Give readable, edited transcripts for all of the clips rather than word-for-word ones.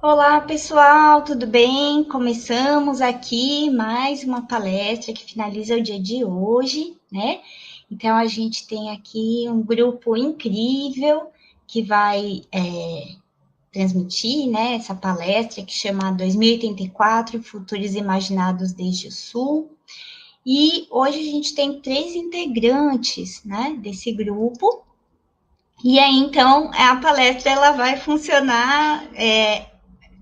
Olá, pessoal, tudo bem? Começamos aqui mais uma palestra que finaliza o dia de hoje, né? Então, a gente tem aqui um grupo incrível que vai transmitir, né, essa palestra que chama 2084, Futuros Imaginados desde o Sul. E hoje a gente tem 3 integrantes, né, desse grupo. E aí, então, a palestra ela vai funcionar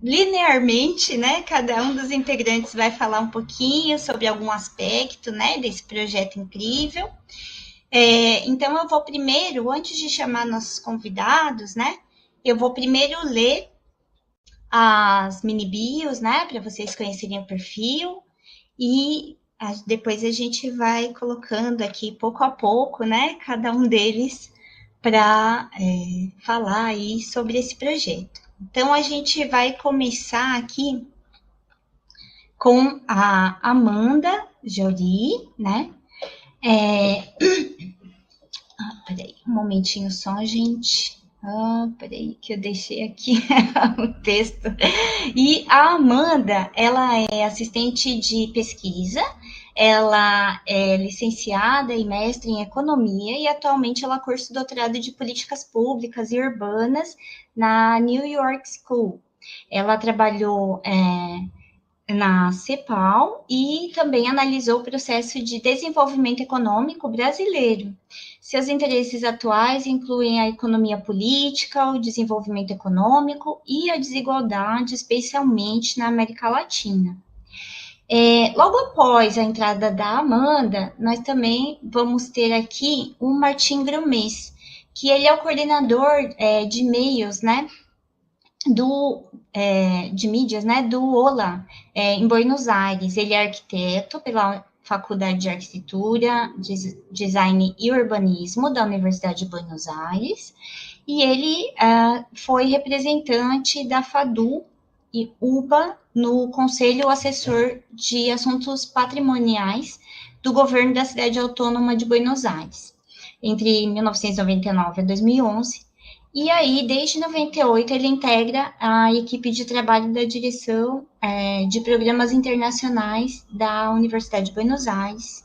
linearmente, né? Cada um dos integrantes vai falar um pouquinho sobre algum aspecto, né, desse projeto incrível. Então, eu vou primeiro, antes de chamar nossos convidados, né, eu vou primeiro ler as mini bios, né, para vocês conhecerem o perfil, e depois a gente vai colocando aqui pouco a pouco, né, cada um deles para falar aí sobre esse projeto. Então, a gente vai começar aqui com a Amanda Jory, né? Peraí, um momentinho só, gente. Peraí, que eu deixei aqui o texto. E a Amanda, ela é assistente de pesquisa, ela é licenciada e mestre em economia e atualmente ela cursa doutorado de políticas públicas e urbanas na New York School. Ela trabalhou na CEPAL e também analisou o processo de desenvolvimento econômico brasileiro. Seus interesses atuais incluem a economia política, o desenvolvimento econômico e a desigualdade, especialmente na América Latina. Logo após a entrada da Amanda, nós também vamos ter aqui o Martim Grumês, que ele é o coordenador de e-mails, né, de mídias, né, do OLA, em Buenos Aires. Ele é arquiteto pela Faculdade de Arquitetura, Design e Urbanismo da Universidade de Buenos Aires, e ele foi representante da FADU e UBA no Conselho Assessor de Assuntos Patrimoniais do governo da cidade autônoma de Buenos Aires, entre 1999 a 2011. E aí, desde 98, ele integra a equipe de trabalho da direção de programas internacionais da Universidade de Buenos Aires.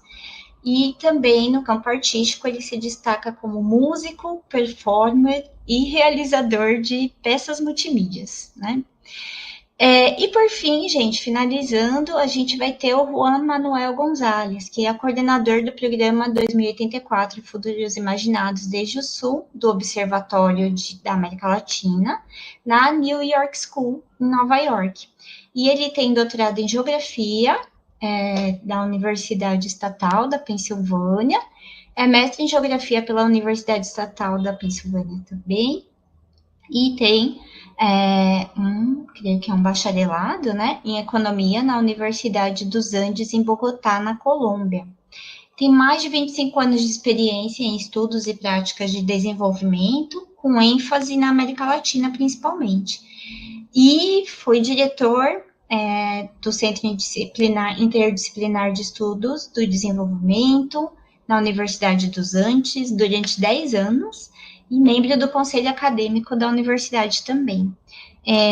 E também no campo artístico, ele se destaca como músico, performer e realizador de peças multimídias, né? E por fim, gente, finalizando, a gente vai ter o Juan Manuel Gonzalez, que é coordenador do programa 2084 Futuros Imaginados desde o Sul, do Observatório da América Latina, na New York School, em Nova York. E ele tem doutorado em Geografia da Universidade Estatal da Pensilvânia, é mestre em Geografia pela Universidade Estatal da Pensilvânia também, e tem creio que é um bacharelado, né, em economia na Universidade dos Andes, em Bogotá, na Colômbia. Tem mais de 25 anos de experiência em estudos e práticas de desenvolvimento, com ênfase na América Latina, principalmente. E foi diretor do Centro Interdisciplinar de Estudos do Desenvolvimento na Universidade dos Andes durante 10 anos, e membro do Conselho Acadêmico da Universidade também.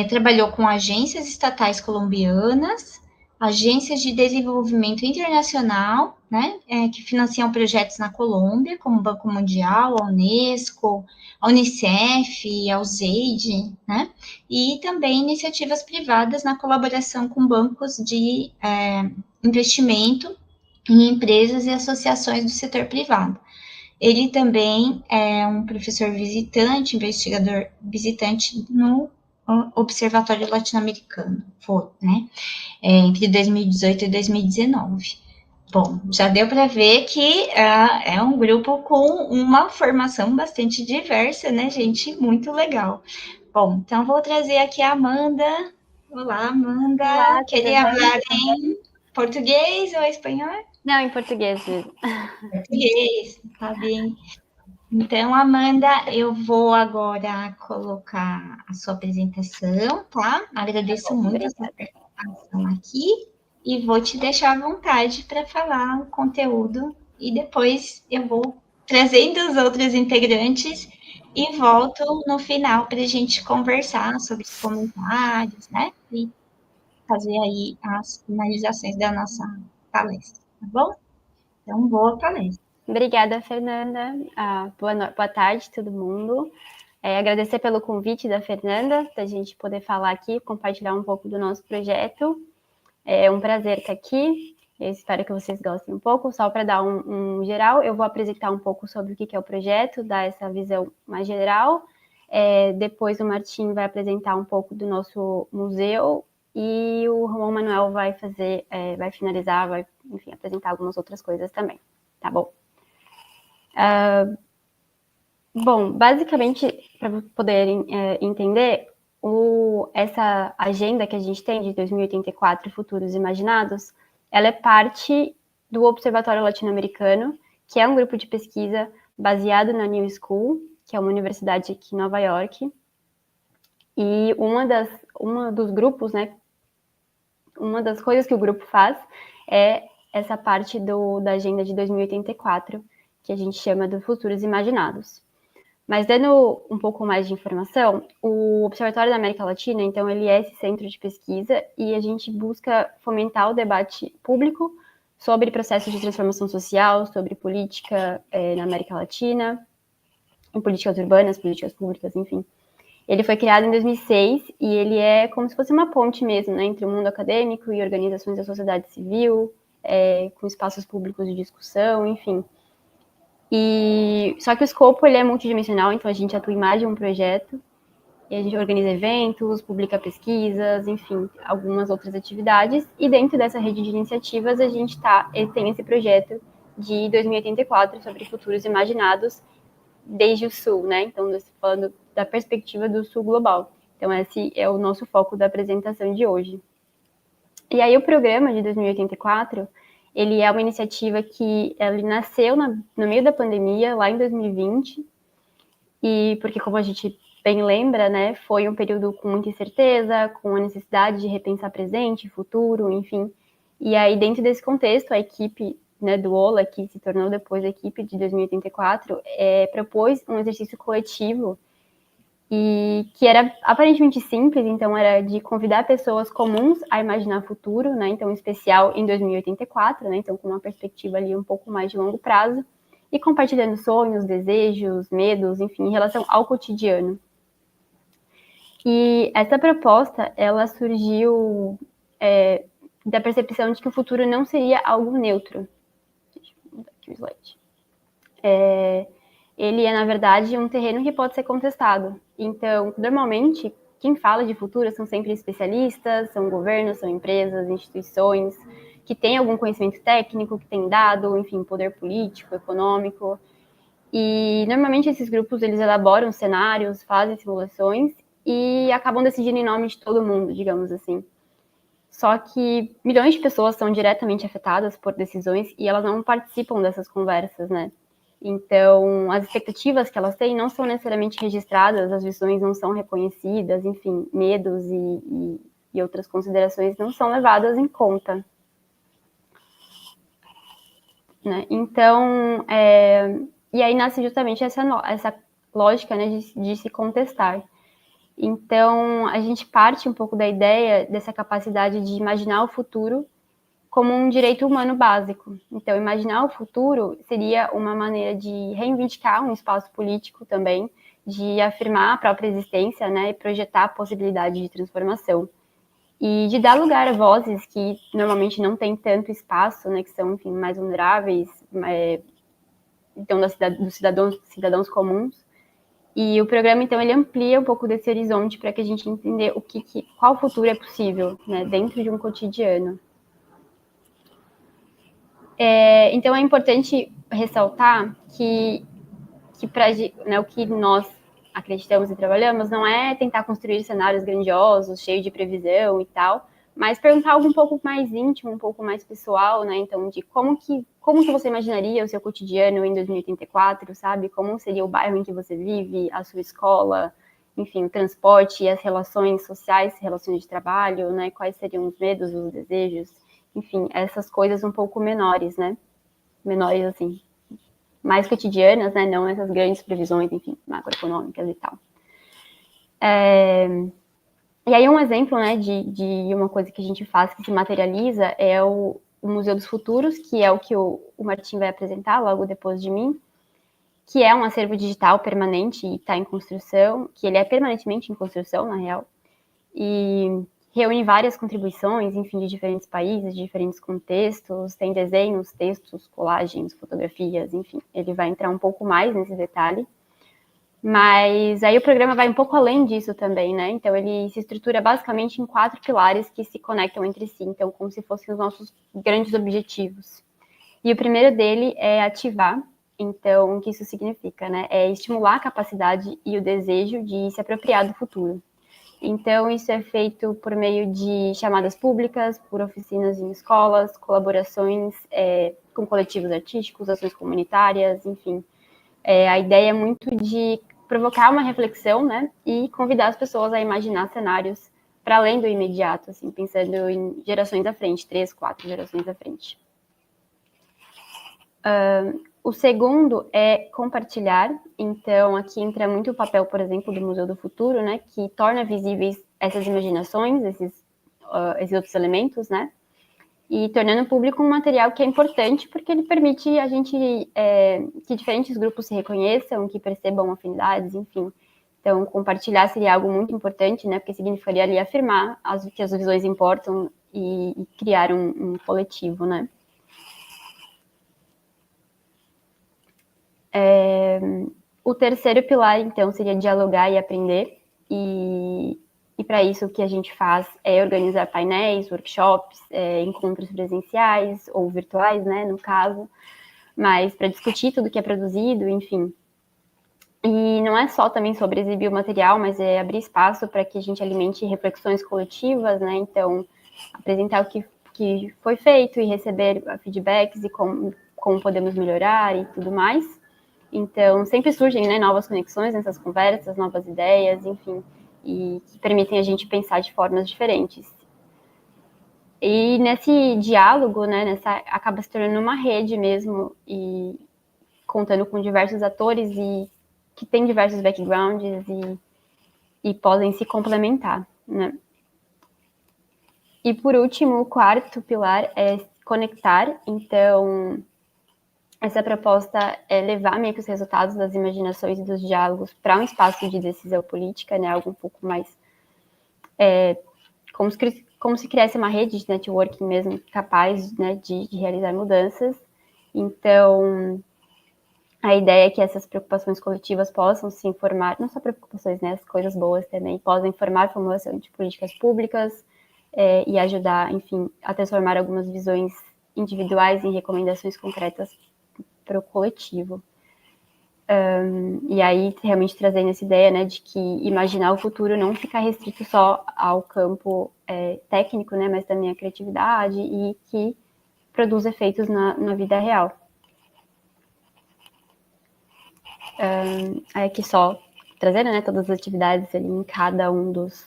Trabalhou com agências estatais colombianas, agências de desenvolvimento internacional, né, que financiam projetos na Colômbia, como o Banco Mundial, a Unesco, a Unicef, a USAID, né, e também iniciativas privadas na colaboração com bancos de investimento em empresas e associações do setor privado. Ele também é um professor visitante, investigador visitante no Observatório Latino-Americano, né? Entre 2018 e 2019. Bom, já deu para ver que é um grupo com uma formação bastante diversa, né, gente? Muito legal. Bom, então vou trazer aqui a Amanda. Olá, Amanda. Olá, tudo Queria bem? falar em português ou espanhol? Não, em português mesmo. Português, tá bem. Então, Amanda, eu vou agora colocar a sua apresentação, tá? Agradeço muito a sua Obrigada. ação aqui e vou te deixar à vontade para falar o conteúdo e depois eu vou trazendo os outros integrantes e volto no final para a gente conversar sobre os comentários, né? E fazer aí as finalizações da nossa palestra, tá bom? Então, boa palestra. Obrigada, Fernanda. Boa tarde, todo mundo. Agradecer pelo convite da Fernanda, da gente poder falar aqui, compartilhar um pouco do nosso projeto. É um prazer estar aqui. Eu espero que vocês gostem um pouco. Só para dar um geral, eu vou apresentar um pouco sobre o que é o projeto, dar essa visão mais geral. Depois o Martim vai apresentar um pouco do nosso museu e o João Manuel vai finalizar, enfim, apresentar algumas outras coisas também. Tá bom? Bom, basicamente, para poderem entender, essa agenda que a gente tem de 2084, Futuros Imaginados, ela é parte do Observatório Latino-Americano, que é um grupo de pesquisa baseado na New School, que é uma universidade aqui em Nova York. E uma dos grupos, né, uma das coisas que o grupo faz é essa parte da agenda de 2084, que a gente chama de Futuros Imaginados. Mas dando um pouco mais de informação, o Observatório da América Latina, então, ele é esse centro de pesquisa e a gente busca fomentar o debate público sobre processos de transformação social, sobre política na América Latina, em políticas urbanas, políticas públicas, enfim. Ele foi criado em 2006 e ele é como se fosse uma ponte mesmo, né, entre o mundo acadêmico e organizações da sociedade civil, com espaços públicos de discussão, enfim. Só que o escopo ele é multidimensional, então a gente atua em mais de um projeto, e a gente organiza eventos, publica pesquisas, enfim, algumas outras atividades, e dentro dessa rede de iniciativas a gente tem esse projeto de 2084 sobre futuros imaginados desde o Sul, né? Então, falando da perspectiva do Sul global. Então, esse é o nosso foco da apresentação de hoje. E aí o programa de 2084, ele é uma iniciativa que ele nasceu no meio da pandemia, lá em 2020, e porque, como a gente bem lembra, né, foi um período com muita incerteza, com a necessidade de repensar presente, futuro, enfim. E aí, dentro desse contexto, a equipe, né, do OLA, que se tornou depois a equipe de 2084, propôs um exercício coletivo e que era aparentemente simples, então era de convidar pessoas comuns a imaginar futuro, né, então em especial em 2084, né, então com uma perspectiva ali um pouco mais de longo prazo, e compartilhando sonhos, desejos, medos, enfim, em relação ao cotidiano. E essa proposta, ela surgiu da percepção de que o futuro não seria algo neutro. Deixa eu mudar aqui o slide. Ele é, na verdade, um terreno que pode ser contestado. Então, normalmente, quem fala de futuro são sempre especialistas, são governos, são empresas, instituições, que têm algum conhecimento técnico, que têm dado, enfim, poder político, econômico. E, normalmente, esses grupos, eles elaboram cenários, fazem simulações e acabam decidindo em nome de todo mundo, digamos assim. Só que milhões de pessoas são diretamente afetadas por decisões e elas não participam dessas conversas, né? Então, as expectativas que elas têm não são necessariamente registradas, as visões não são reconhecidas, enfim, medos e outras considerações não são levadas em conta. Né? Então, e aí nasce justamente essa lógica, né, de se contestar. Então, a gente parte um pouco da ideia dessa capacidade de imaginar o futuro como um direito humano básico. Então, imaginar o futuro seria uma maneira de reivindicar um espaço político também, de afirmar a própria existência, né, e projetar a possibilidade de transformação. E de dar lugar a vozes que normalmente não têm tanto espaço, né, que são, enfim, mais vulneráveis, então, dos cidadãos comuns. E o programa, então, ele amplia um pouco desse horizonte para que a gente entenda qual futuro é possível, né, dentro de um cotidiano. Então, é importante ressaltar que né, o que nós acreditamos e trabalhamos não é tentar construir cenários grandiosos, cheios de previsão e tal, mas perguntar algo um pouco mais íntimo, um pouco mais pessoal, né? Então, de como que você imaginaria o seu cotidiano em 2084, sabe? Como seria o bairro em que você vive, a sua escola, enfim, o transporte e as relações sociais, relações de trabalho, né, quais seriam os medos, os desejos, enfim, essas coisas um pouco menores, né, menores, assim, mais cotidianas, né, não essas grandes previsões, enfim, macroeconômicas e tal. E aí um exemplo, né, de uma coisa que a gente faz que se materializa é o Museu dos Futuros, que é o que o Martim vai apresentar logo depois de mim, que é um acervo digital permanente e está em construção, que ele é permanentemente em construção, na real, e reúne várias contribuições, enfim, de diferentes países, de diferentes contextos, tem desenhos, textos, colagens, fotografias, enfim, ele vai entrar um pouco mais nesse detalhe. Mas aí o programa vai um pouco além disso também, né? Então ele se estrutura basicamente em 4 pilares que se conectam entre si, então como se fossem os nossos grandes objetivos. E o primeiro dele é ativar. Então, o que isso significa, né? É estimular a capacidade e o desejo de se apropriar do futuro. Então, isso é feito por meio de chamadas públicas, por oficinas em escolas, colaborações com coletivos artísticos, ações comunitárias, enfim. A ideia é muito de provocar uma reflexão, né? E convidar as pessoas a imaginar cenários para além do imediato, assim, pensando em gerações à frente, 3, 4 gerações à frente. O segundo é compartilhar, então aqui entra muito o papel, por exemplo, do Museu do Futuro, né, que torna visíveis essas imaginações, esses outros elementos, né, e tornando público um material que é importante porque ele permite a gente que diferentes grupos se reconheçam, que percebam afinidades, enfim. Então, compartilhar seria algo muito importante, né, porque significaria ali afirmar que as visões importam e criar um coletivo, né. O terceiro pilar, então, seria dialogar e aprender. E para isso, o que a gente faz é organizar painéis, workshops, encontros presenciais ou virtuais, né, no caso, mas para discutir tudo que é produzido, enfim. E não é só também sobre exibir o material, mas é abrir espaço para que a gente alimente reflexões coletivas, né, então, apresentar o que foi feito e receber feedbacks e como podemos melhorar e tudo mais. Então, sempre surgem, né, novas conexões nessas conversas, novas ideias, enfim, e que permitem a gente pensar de formas diferentes. E nesse diálogo, né, acaba se tornando uma rede mesmo, e contando com diversos atores e que têm diversos backgrounds e podem se complementar, né. E por último, o quarto pilar é conectar, então essa proposta é levar meio que os resultados das imaginações e dos diálogos para um espaço de decisão política, né? Algo um pouco mais como se criasse uma rede de networking mesmo capaz, né, de realizar mudanças. Então, a ideia é que essas preocupações coletivas possam se informar, não só preocupações, né, as coisas boas também, possam informar a formulação de políticas públicas e ajudar, enfim, a transformar algumas visões individuais em recomendações concretas para o coletivo. E aí, realmente trazendo essa ideia, né, de que imaginar o futuro não fica restrito só ao campo técnico, né, mas também à criatividade e que produz efeitos na vida real. Aí aqui só trazendo, né, todas as atividades ali em cada um dos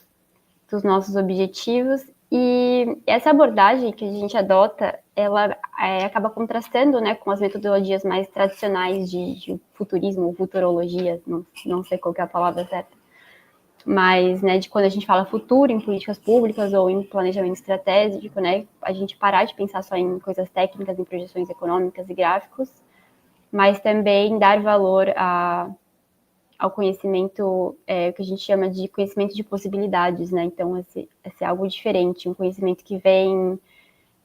nossos objetivos. E essa abordagem que a gente adota, ela acaba contrastando, né, com as metodologias mais tradicionais de futurismo, futurologia, não sei qual que é a palavra certa, mas, né, de quando a gente fala futuro em políticas públicas ou em planejamento estratégico, né, a gente parar de pensar só em coisas técnicas, em projeções econômicas e gráficos, mas também dar valor ao conhecimento que a gente chama de conhecimento de possibilidades, né? Então, esse é algo diferente, um conhecimento que vem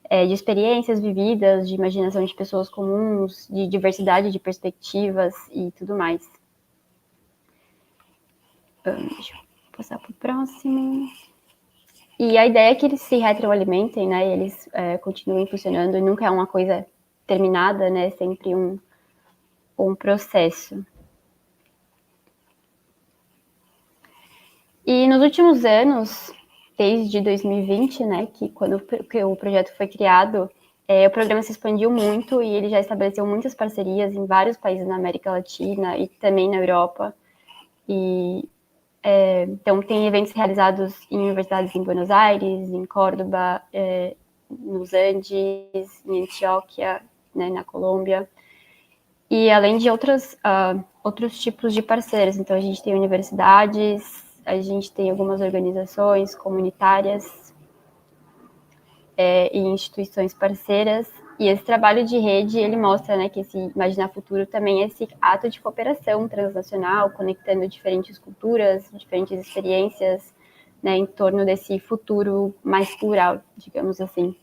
de experiências vividas, de imaginação de pessoas comuns, de diversidade de perspectivas e tudo mais. Deixa eu passar para o próximo. E a ideia é que eles se retroalimentem, né? Eles continuem funcionando e nunca é uma coisa terminada, né? É sempre um processo. E nos últimos anos, desde 2020, né, que o projeto foi criado, o programa se expandiu muito e ele já estabeleceu muitas parcerias em vários países na América Latina e também na Europa. E Então, tem eventos realizados em universidades em Buenos Aires, em Córdoba, nos Andes, em Antioquia, né, na Colômbia, e além de outros tipos de parceiros. Então, a gente tem universidades, a gente tem algumas organizações comunitárias e instituições parceiras. E esse trabalho de rede, ele mostra, né, que esse Imaginar Futuro também é esse ato de cooperação transnacional, conectando diferentes culturas, diferentes experiências, né, em torno desse futuro mais plural, digamos assim.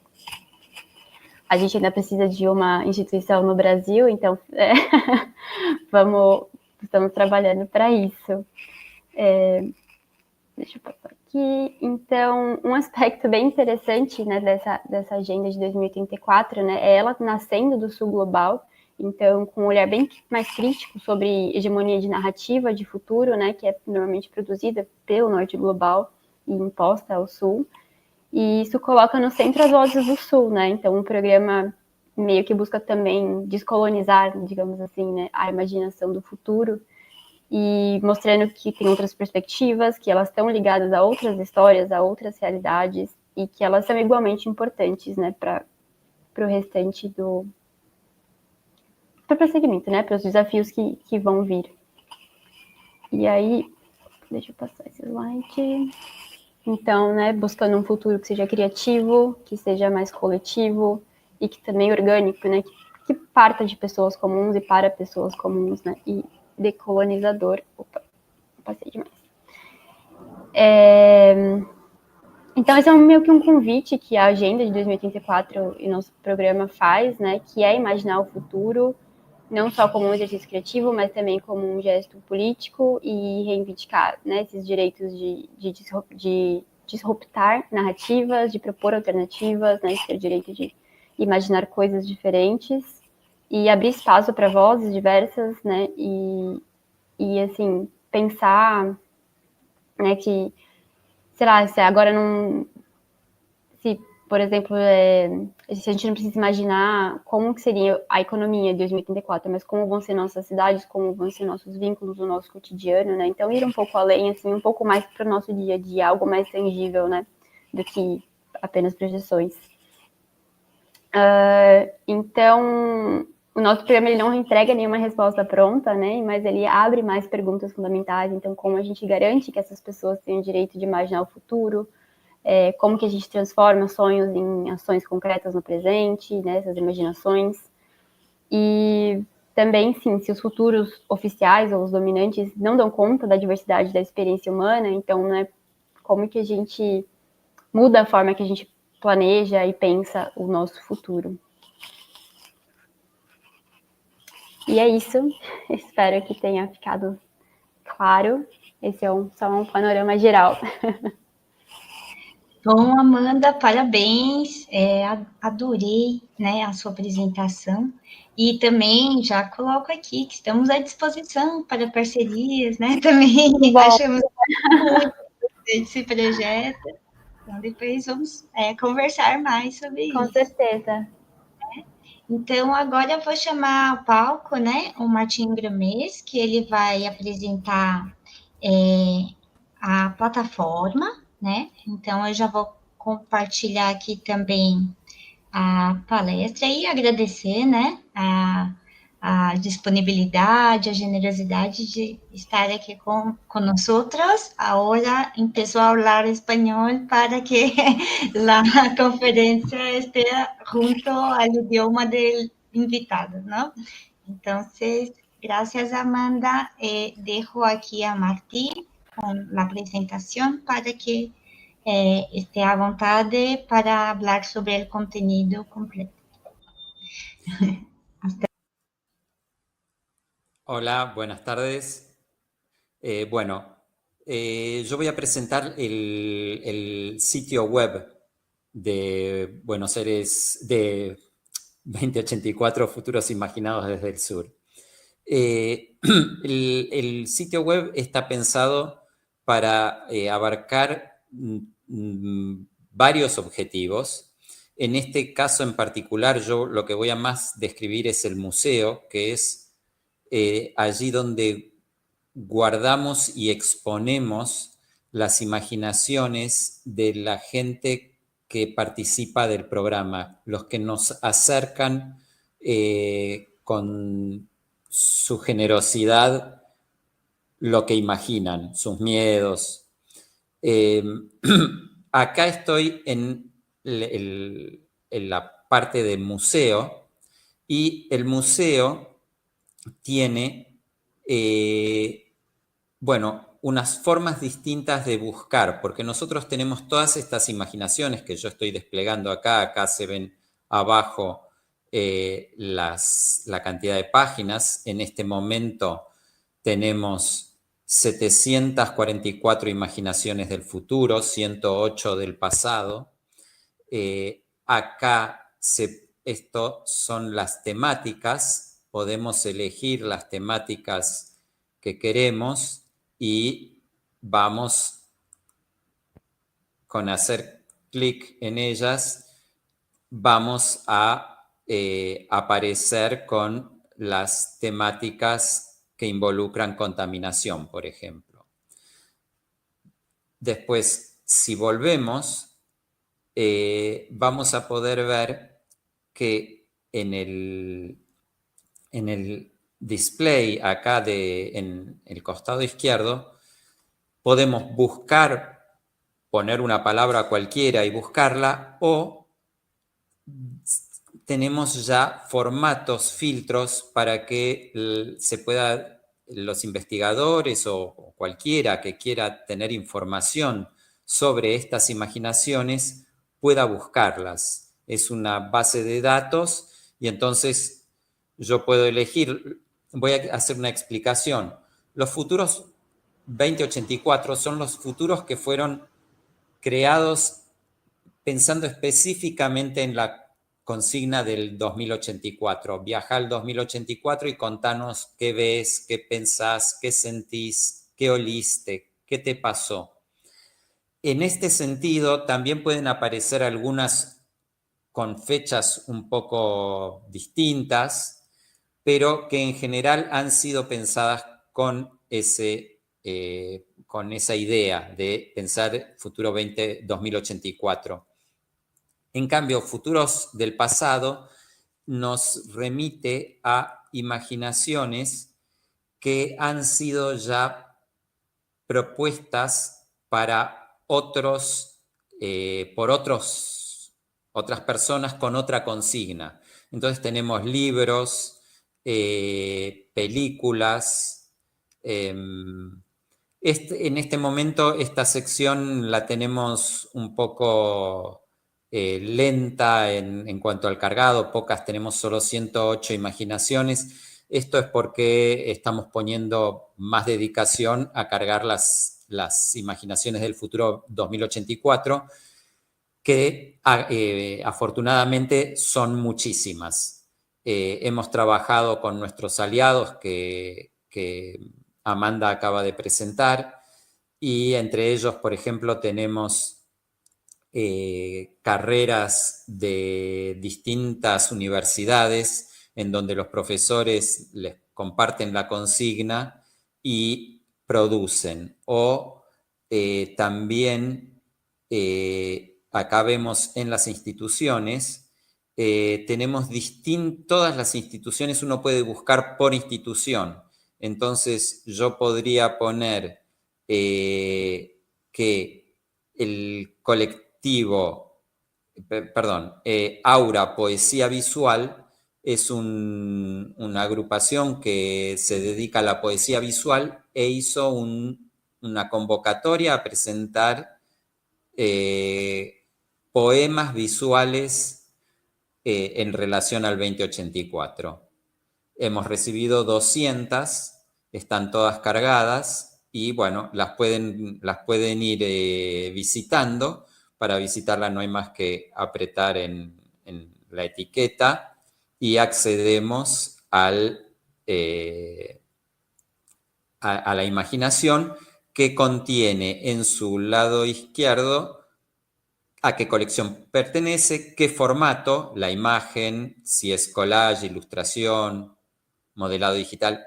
A gente ainda precisa de uma instituição no Brasil, então estamos trabalhando para isso. Deixa eu passar aqui. Então, um aspecto bem interessante, né, dessa agenda de 2034, né, é ela nascendo do Sul Global, então com um olhar bem mais crítico sobre hegemonia de narrativa de futuro, né, que é normalmente produzida pelo Norte Global e imposta ao Sul, e isso coloca no centro as vozes do Sul, né, então um programa meio que busca também descolonizar, digamos assim, né, a imaginação do futuro, e mostrando que tem outras perspectivas, que elas estão ligadas a outras histórias, a outras realidades, e que elas são igualmente importantes, né, para o restante do prosseguimento, né, para os desafios que vão vir. E aí, deixa eu passar esse slide. Então, né, buscando um futuro que seja criativo, que seja mais coletivo e que também orgânico, né, que parta de pessoas comuns e para pessoas comuns, né, e decolonizador. Opa, passei demais. Então, esse é meio que um convite que a Agenda de 2034 e nosso programa faz, né, que é imaginar o futuro, não só como um exercício criativo, mas também como um gesto político e reivindicar, né, esses direitos de disruptar narrativas, de propor alternativas, né, ter o direito de imaginar coisas diferentes e abrir espaço para vozes diversas, né, e assim, pensar, né, que, sei lá, se agora não... Se, por exemplo, se a gente não precisa imaginar como que seria a economia de 2034, mas como vão ser nossas cidades, como vão ser nossos vínculos, o nosso cotidiano, né? Então, ir um pouco além, assim, um pouco mais para o nosso dia a dia, algo mais tangível, né? Do que apenas projeções. Então, o nosso programa ele não entrega nenhuma resposta pronta, né? Mas ele abre mais perguntas fundamentais. Então, como a gente garante que essas pessoas têm o direito de imaginar o futuro? Como que a gente transforma sonhos em ações concretas no presente, né, essas imaginações. E também, sim, se os futuros oficiais ou os dominantes não dão conta da diversidade da experiência humana, então, né, como que a gente muda a forma que a gente planeja e pensa o nosso futuro. E é isso. Espero que tenha ficado claro. Esse é só um panorama geral. Bom, Amanda, parabéns. Adorei, né, a sua apresentação. E também já coloco aqui que estamos à disposição para parcerias, né? Também achamos muito esse projeto. Então, depois vamos conversar mais sobre Com isso. certeza. Então, agora eu vou chamar ao palco, né, o Martim Gramês, que ele vai apresentar a plataforma, né? Então, eu já vou compartilhar aqui também a palestra e agradecer, né, a disponibilidade, a generosidade de estar aqui com nós outros. Agora empezó a hablar español para que la conferencia esté junto al idioma del invitado, ¿no? Entonces, gracias Amanda. Dejo aquí a Martín con la presentación para que esté à vontade para hablar sobre el contenido completo. Hola, buenas tardes. Yo voy a presentar el sitio web de Buenos Aires, de 2084 Futuros Imaginados desde el Sur. El sitio web está pensado para abarcar varios objetivos. En este caso en particular, yo lo que voy a más describir es el museo, que es allí donde guardamos y exponemos las imaginaciones de la gente que participa del programa, los que nos acercan con su generosidad lo que imaginan, sus miedos. Acá estoy en la parte del museo, y el museo tiene, bueno, unas formas distintas de buscar, porque nosotros tenemos todas estas imaginaciones que yo estoy desplegando acá. Acá se ven abajo la cantidad de páginas. En este momento tenemos 744 imaginaciones del futuro, 108 del pasado. Acá esto son las temáticas. Podemos elegir las temáticas que queremos y vamos, con hacer clic en ellas, vamos a aparecer con las temáticas que involucran contaminación, por ejemplo. Después, si volvemos, vamos a poder ver que en el display acá en el costado izquierdo, podemos buscar, poner una palabra cualquiera y buscarla, o tenemos ya formatos, filtros, para que se pueda, los investigadores o cualquiera que quiera tener información sobre estas imaginaciones pueda buscarlas. Es una base de datos y entonces yo puedo elegir. Voy a hacer una explicación. Los futuros 2084 son los futuros que fueron creados pensando específicamente en la consigna del 2084. Viaja al 2084 y contanos qué ves, qué pensás, qué sentís, qué oliste, qué te pasó. En este sentido, también pueden aparecer algunas con fechas un poco distintas, pero que en general han sido pensadas con esa idea de pensar futuro 2084. En cambio, futuros del pasado nos remite a imaginaciones que han sido ya propuestas para otras personas con otra consigna. Entonces tenemos libros, películas. En este momento esta sección la tenemos un poco lenta en cuanto al cargado, pocas, tenemos solo 108 imaginaciones. Esto es porque estamos poniendo más dedicación a cargar las imaginaciones del futuro 2084, que afortunadamente son muchísimas. Hemos trabajado con nuestros aliados que Amanda acaba de presentar, y entre ellos, por ejemplo, tenemos carreras de distintas universidades en donde los profesores les comparten la consigna y producen. O también acá vemos en las instituciones, tenemos todas las instituciones, uno puede buscar por institución. Entonces yo podría poner que el colectivo, Aura Poesía Visual es una agrupación que se dedica a la poesía visual e hizo una convocatoria a presentar poemas visuales en relación al 2084. Hemos recibido 200, están todas cargadas, y bueno, las pueden ir visitando. Para visitarla no hay más que apretar en la etiqueta y accedemos a la imaginación, que contiene en su lado izquierdo a qué colección pertenece, qué formato, la imagen, si es collage, ilustración, modelado digital,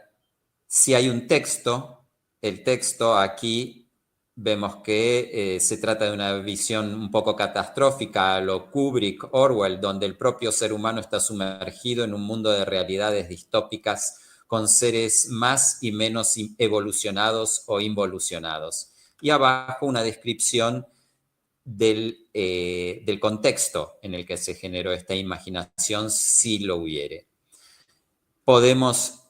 si hay un texto, el texto aquí vemos que se trata de una visión un poco catastrófica a lo Kubrick, Orwell, donde el propio ser humano está sumergido en un mundo de realidades distópicas con seres más y menos evolucionados o involucionados. Y abajo una descripción del contexto en el que se generó esta imaginación, si lo hubiere. Podemos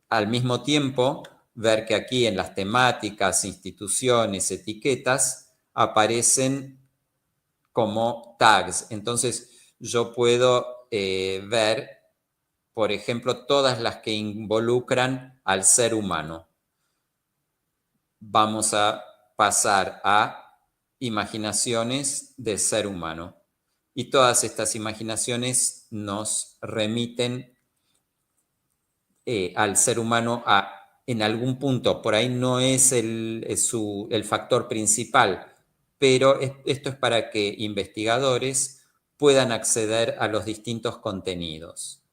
al mismo tiempo ver que aquí en las temáticas, instituciones, etiquetas, aparecen como tags. Entonces yo puedo ver, por ejemplo, todas las que involucran al ser humano. Vamos a pasar a imaginaciones de ser humano. Y todas estas imaginaciones nos remiten al ser humano en algún punto. Por ahí no es el factor principal, pero esto es para que investigadores puedan acceder a los distintos contenidos.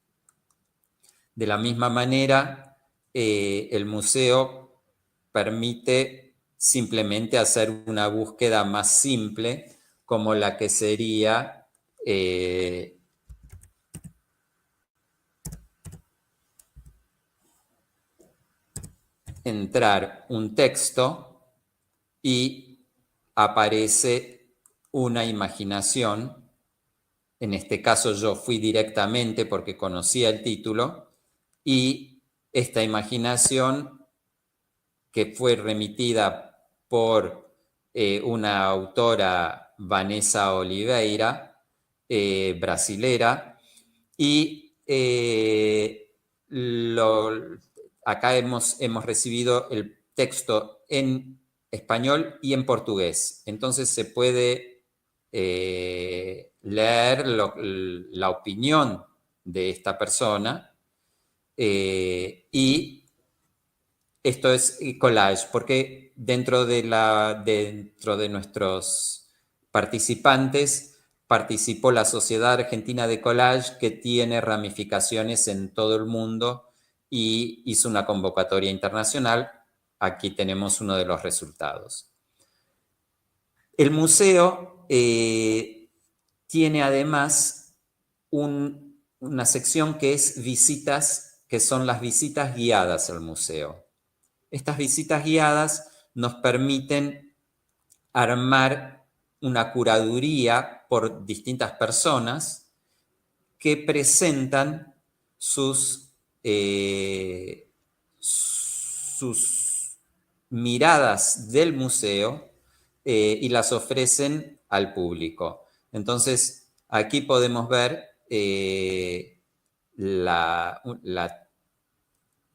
De la misma manera, el museo permite simplemente hacer una búsqueda más simple, como la que sería entrar un texto y aparece una imaginación. En este caso yo fui directamente porque conocía el título, y esta imaginación, que fue remitida por una autora, Vanessa Oliveira, brasilera, y acá hemos recibido el texto en español y en portugués. Entonces se puede leer la opinión de esta persona, y esto es collage, porque dentro de nuestros participantes participó la Sociedad Argentina de Collage, que tiene ramificaciones en todo el mundo y hizo una convocatoria internacional. Aquí tenemos uno de los resultados. El museo tiene además una sección que es visitas, que son las visitas guiadas al museo. Estas visitas guiadas nos permiten armar una curaduría por distintas personas que presentan sus miradas del museo y las ofrecen al público. Entonces, aquí podemos ver la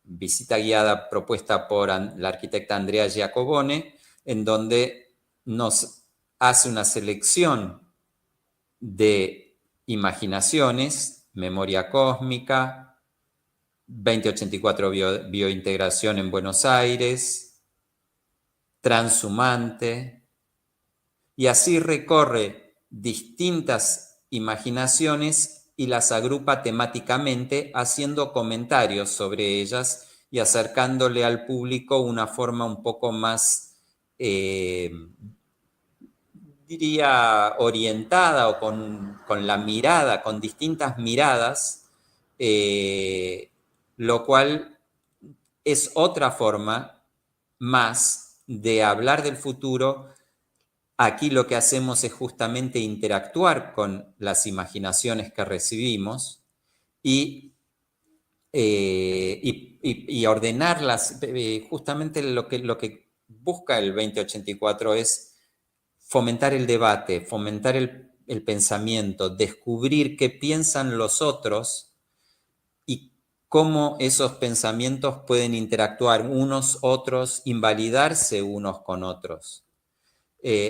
visita guiada propuesta por la arquitecta Andrea Giacobone, en donde nos hace una selección de imaginaciones: memoria cósmica, 2084 biointegración en Buenos Aires, transhumante, y así recorre distintas imaginaciones y las agrupa temáticamente, haciendo comentarios sobre ellas y acercándole al público una forma un poco más, diría, orientada, o con la mirada, con distintas miradas, lo cual es otra forma más de hablar del futuro. Aquí lo que hacemos es justamente interactuar con las imaginaciones que recibimos y ordenarlas. Justamente lo que busca el 2084 es fomentar el debate, fomentar el pensamiento, descubrir qué piensan los otros y cómo esos pensamientos pueden interactuar unos otros, invalidarse unos con otros.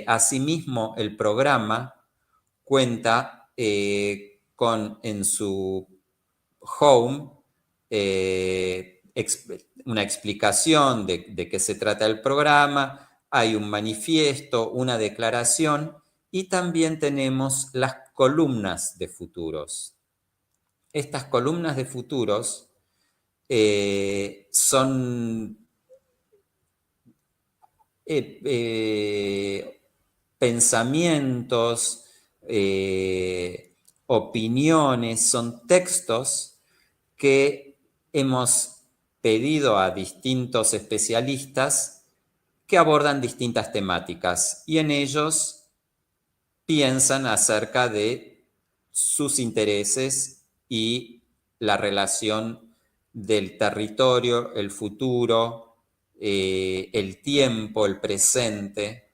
Asimismo, el programa cuenta con, en su home, una explicación de qué se trata el programa. Hay un manifiesto, una declaración, y también tenemos las columnas de futuros. Estas columnas de futuros son pensamientos, opiniones, son textos que hemos pedido a distintos especialistas que abordan distintas temáticas y en ellos piensan acerca de sus intereses y la relación del territorio, el futuro, el tiempo, el presente.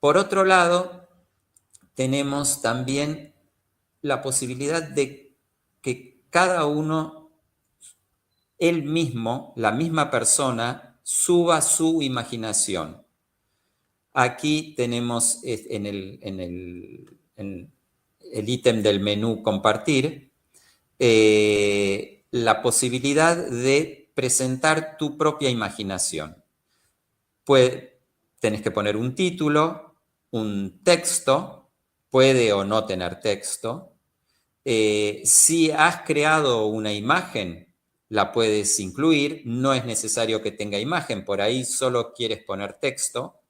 Por otro lado, tenemos también la posibilidad de que cada uno, él mismo, la misma persona, suba su imaginación. Aquí tenemos en el ítem del menú compartir la posibilidad de presentar tu propia imaginación. Tenés que poner un título, un texto, puede o no tener texto. Si has creado una imagen, la puedes incluir, no es necesario que tenga imagen, por ahí solo quieres poner texto,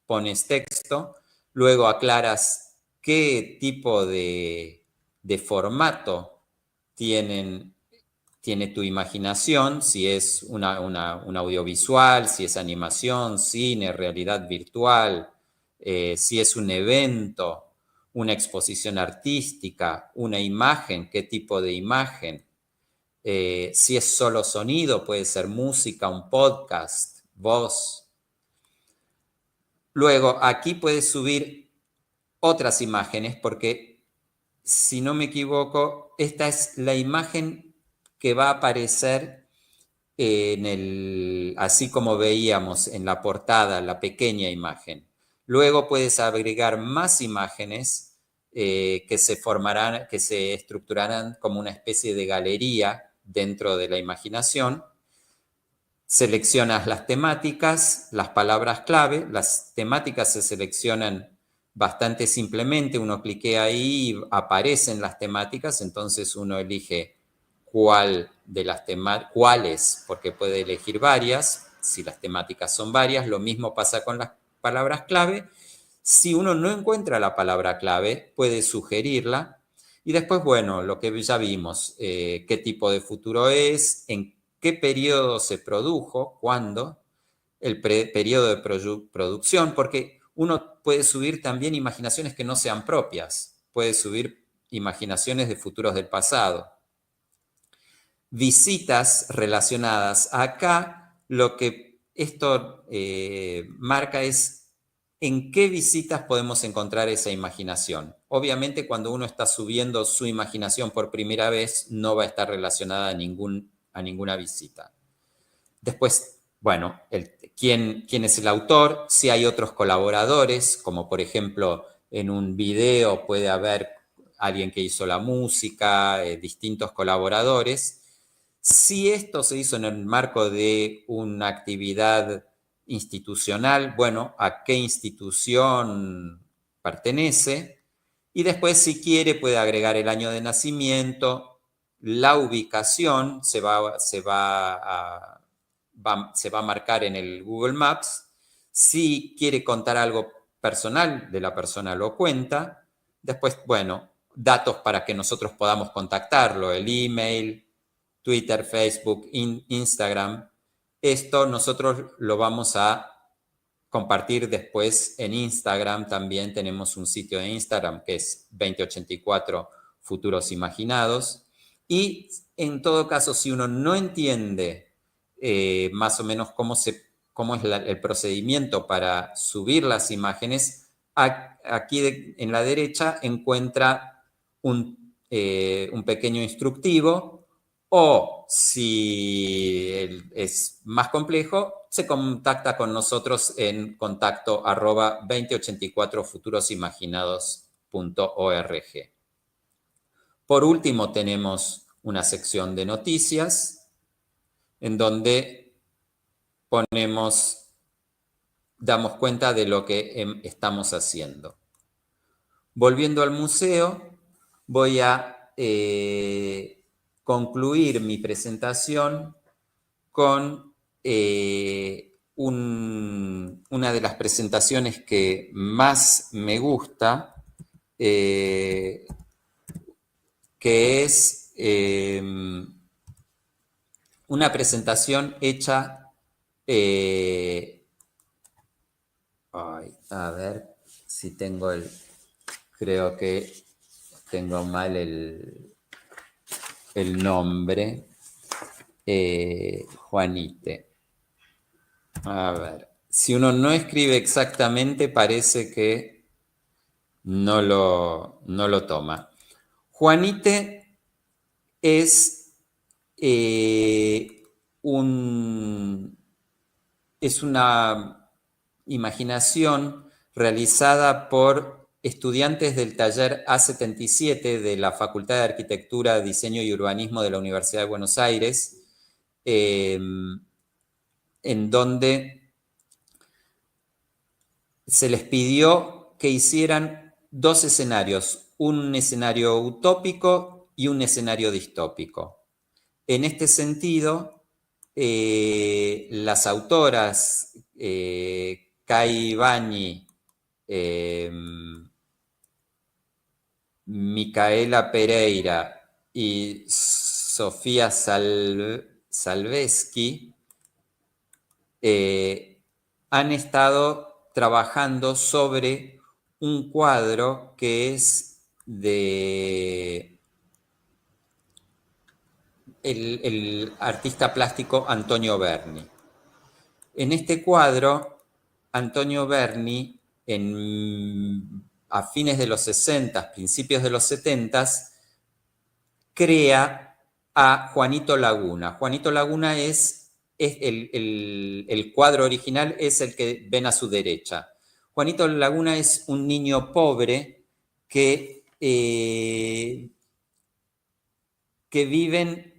pones texto, luego aclaras qué tipo de formato tiene tu imaginación, si es un audiovisual, si es animación, cine, realidad virtual, si es un evento, una exposición artística, una imagen, qué tipo de imagen. Si es solo sonido, puede ser música, un podcast, voz. Luego, aquí puedes subir otras imágenes porque, si no me equivoco, esta es la imagen que va a aparecer así como veíamos en la portada, la pequeña imagen. Luego puedes agregar más imágenes que se estructurarán como una especie de galería dentro de la imaginación. Seleccionas las temáticas, las palabras clave. Las temáticas se seleccionan bastante simplemente. Uno cliquea ahí y aparecen las temáticas, entonces uno elige cuáles, porque puede elegir varias, si las temáticas son varias. Lo mismo pasa con las palabras clave. Si uno no encuentra la palabra clave, puede sugerirla. Y después, bueno, lo que ya vimos, qué tipo de futuro es, en qué periodo se produjo, cuándo, el periodo de producción, porque uno puede subir también imaginaciones que no sean propias, puede subir imaginaciones de futuros del pasado. Visitas relacionadas. Acá lo que esto marca es en qué visitas podemos encontrar esa imaginación. Obviamente, cuando uno está subiendo su imaginación por primera vez, no va a estar relacionada a ninguna visita. Después, bueno, quién es el autor, si hay otros colaboradores, como por ejemplo en un video puede haber alguien que hizo la música, distintos colaboradores. Si esto se hizo en el marco de una actividad institucional, bueno, a qué institución pertenece. Y después, si quiere, puede agregar el año de nacimiento, la ubicación, se va a marcar en el Google Maps. Si quiere contar algo personal de la persona, lo cuenta. Después, bueno, datos para que nosotros podamos contactarlo, el email, Twitter, Facebook, Instagram. Esto nosotros lo vamos a compartir después en Instagram. También tenemos un sitio de Instagram que es 2084 Futuros Imaginados. Y en todo caso, si uno no entiende más o menos cómo es el procedimiento para subir las imágenes, aquí en la derecha encuentra un pequeño instructivo, o si es más complejo, se contacta con nosotros en contacto @2084futurosimaginados.org. Por último, tenemos una sección de noticias en donde damos cuenta de lo que estamos haciendo. Volviendo al museo, voy a concluir mi presentación con una de las presentaciones que más me gusta, que es una presentación hecha, a ver si tengo creo que tengo mal el nombre, Juanite. A ver, si uno no escribe exactamente parece que no lo toma. Juanite es una imaginación realizada por estudiantes del taller A77 de la Facultad de Arquitectura, Diseño y Urbanismo de la Universidad de Buenos Aires, en donde se les pidió que hicieran dos escenarios, un escenario utópico y un escenario distópico. En este sentido, las autoras Kai Bani, Micaela Pereira y Sofía Salveski han estado trabajando sobre un cuadro que es de el artista plástico Antonio Berni. En este cuadro, Antonio Berni, a fines de los 60, principios de los 70, crea a Juanito Laguna. Juanito Laguna es el cuadro original, es el que ven a su derecha. Juanito Laguna es un niño pobre que viven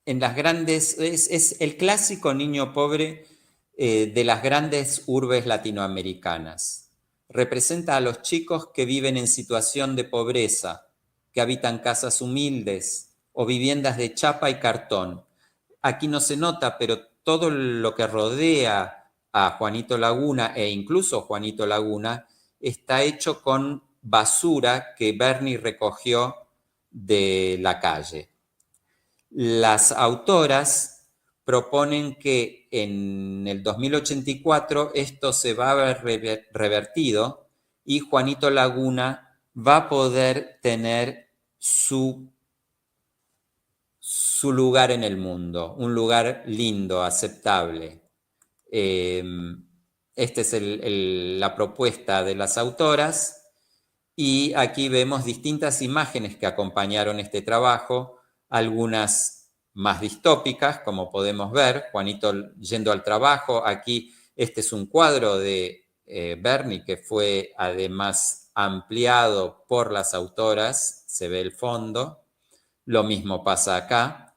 en las grandes, es el clásico niño pobre de las grandes urbes latinoamericanas. Representa a los chicos que viven en situación de pobreza, que habitan casas humildes o viviendas de chapa y cartón. Aquí no se nota, pero todo lo que rodea a Juanito Laguna e incluso Juanito Laguna está hecho con basura que Berni recogió de la calle. Las autoras proponen que en el 2084 esto se va a ver revertido y Juanito Laguna va a poder tener su lugar en el mundo, un lugar lindo, aceptable. Esta es la propuesta de las autoras y aquí vemos distintas imágenes que acompañaron este trabajo, algunas más distópicas, como podemos ver, Juanito yendo al trabajo. Aquí este es un cuadro de Berni que fue además ampliado por las autoras, se ve el fondo. Lo mismo pasa acá.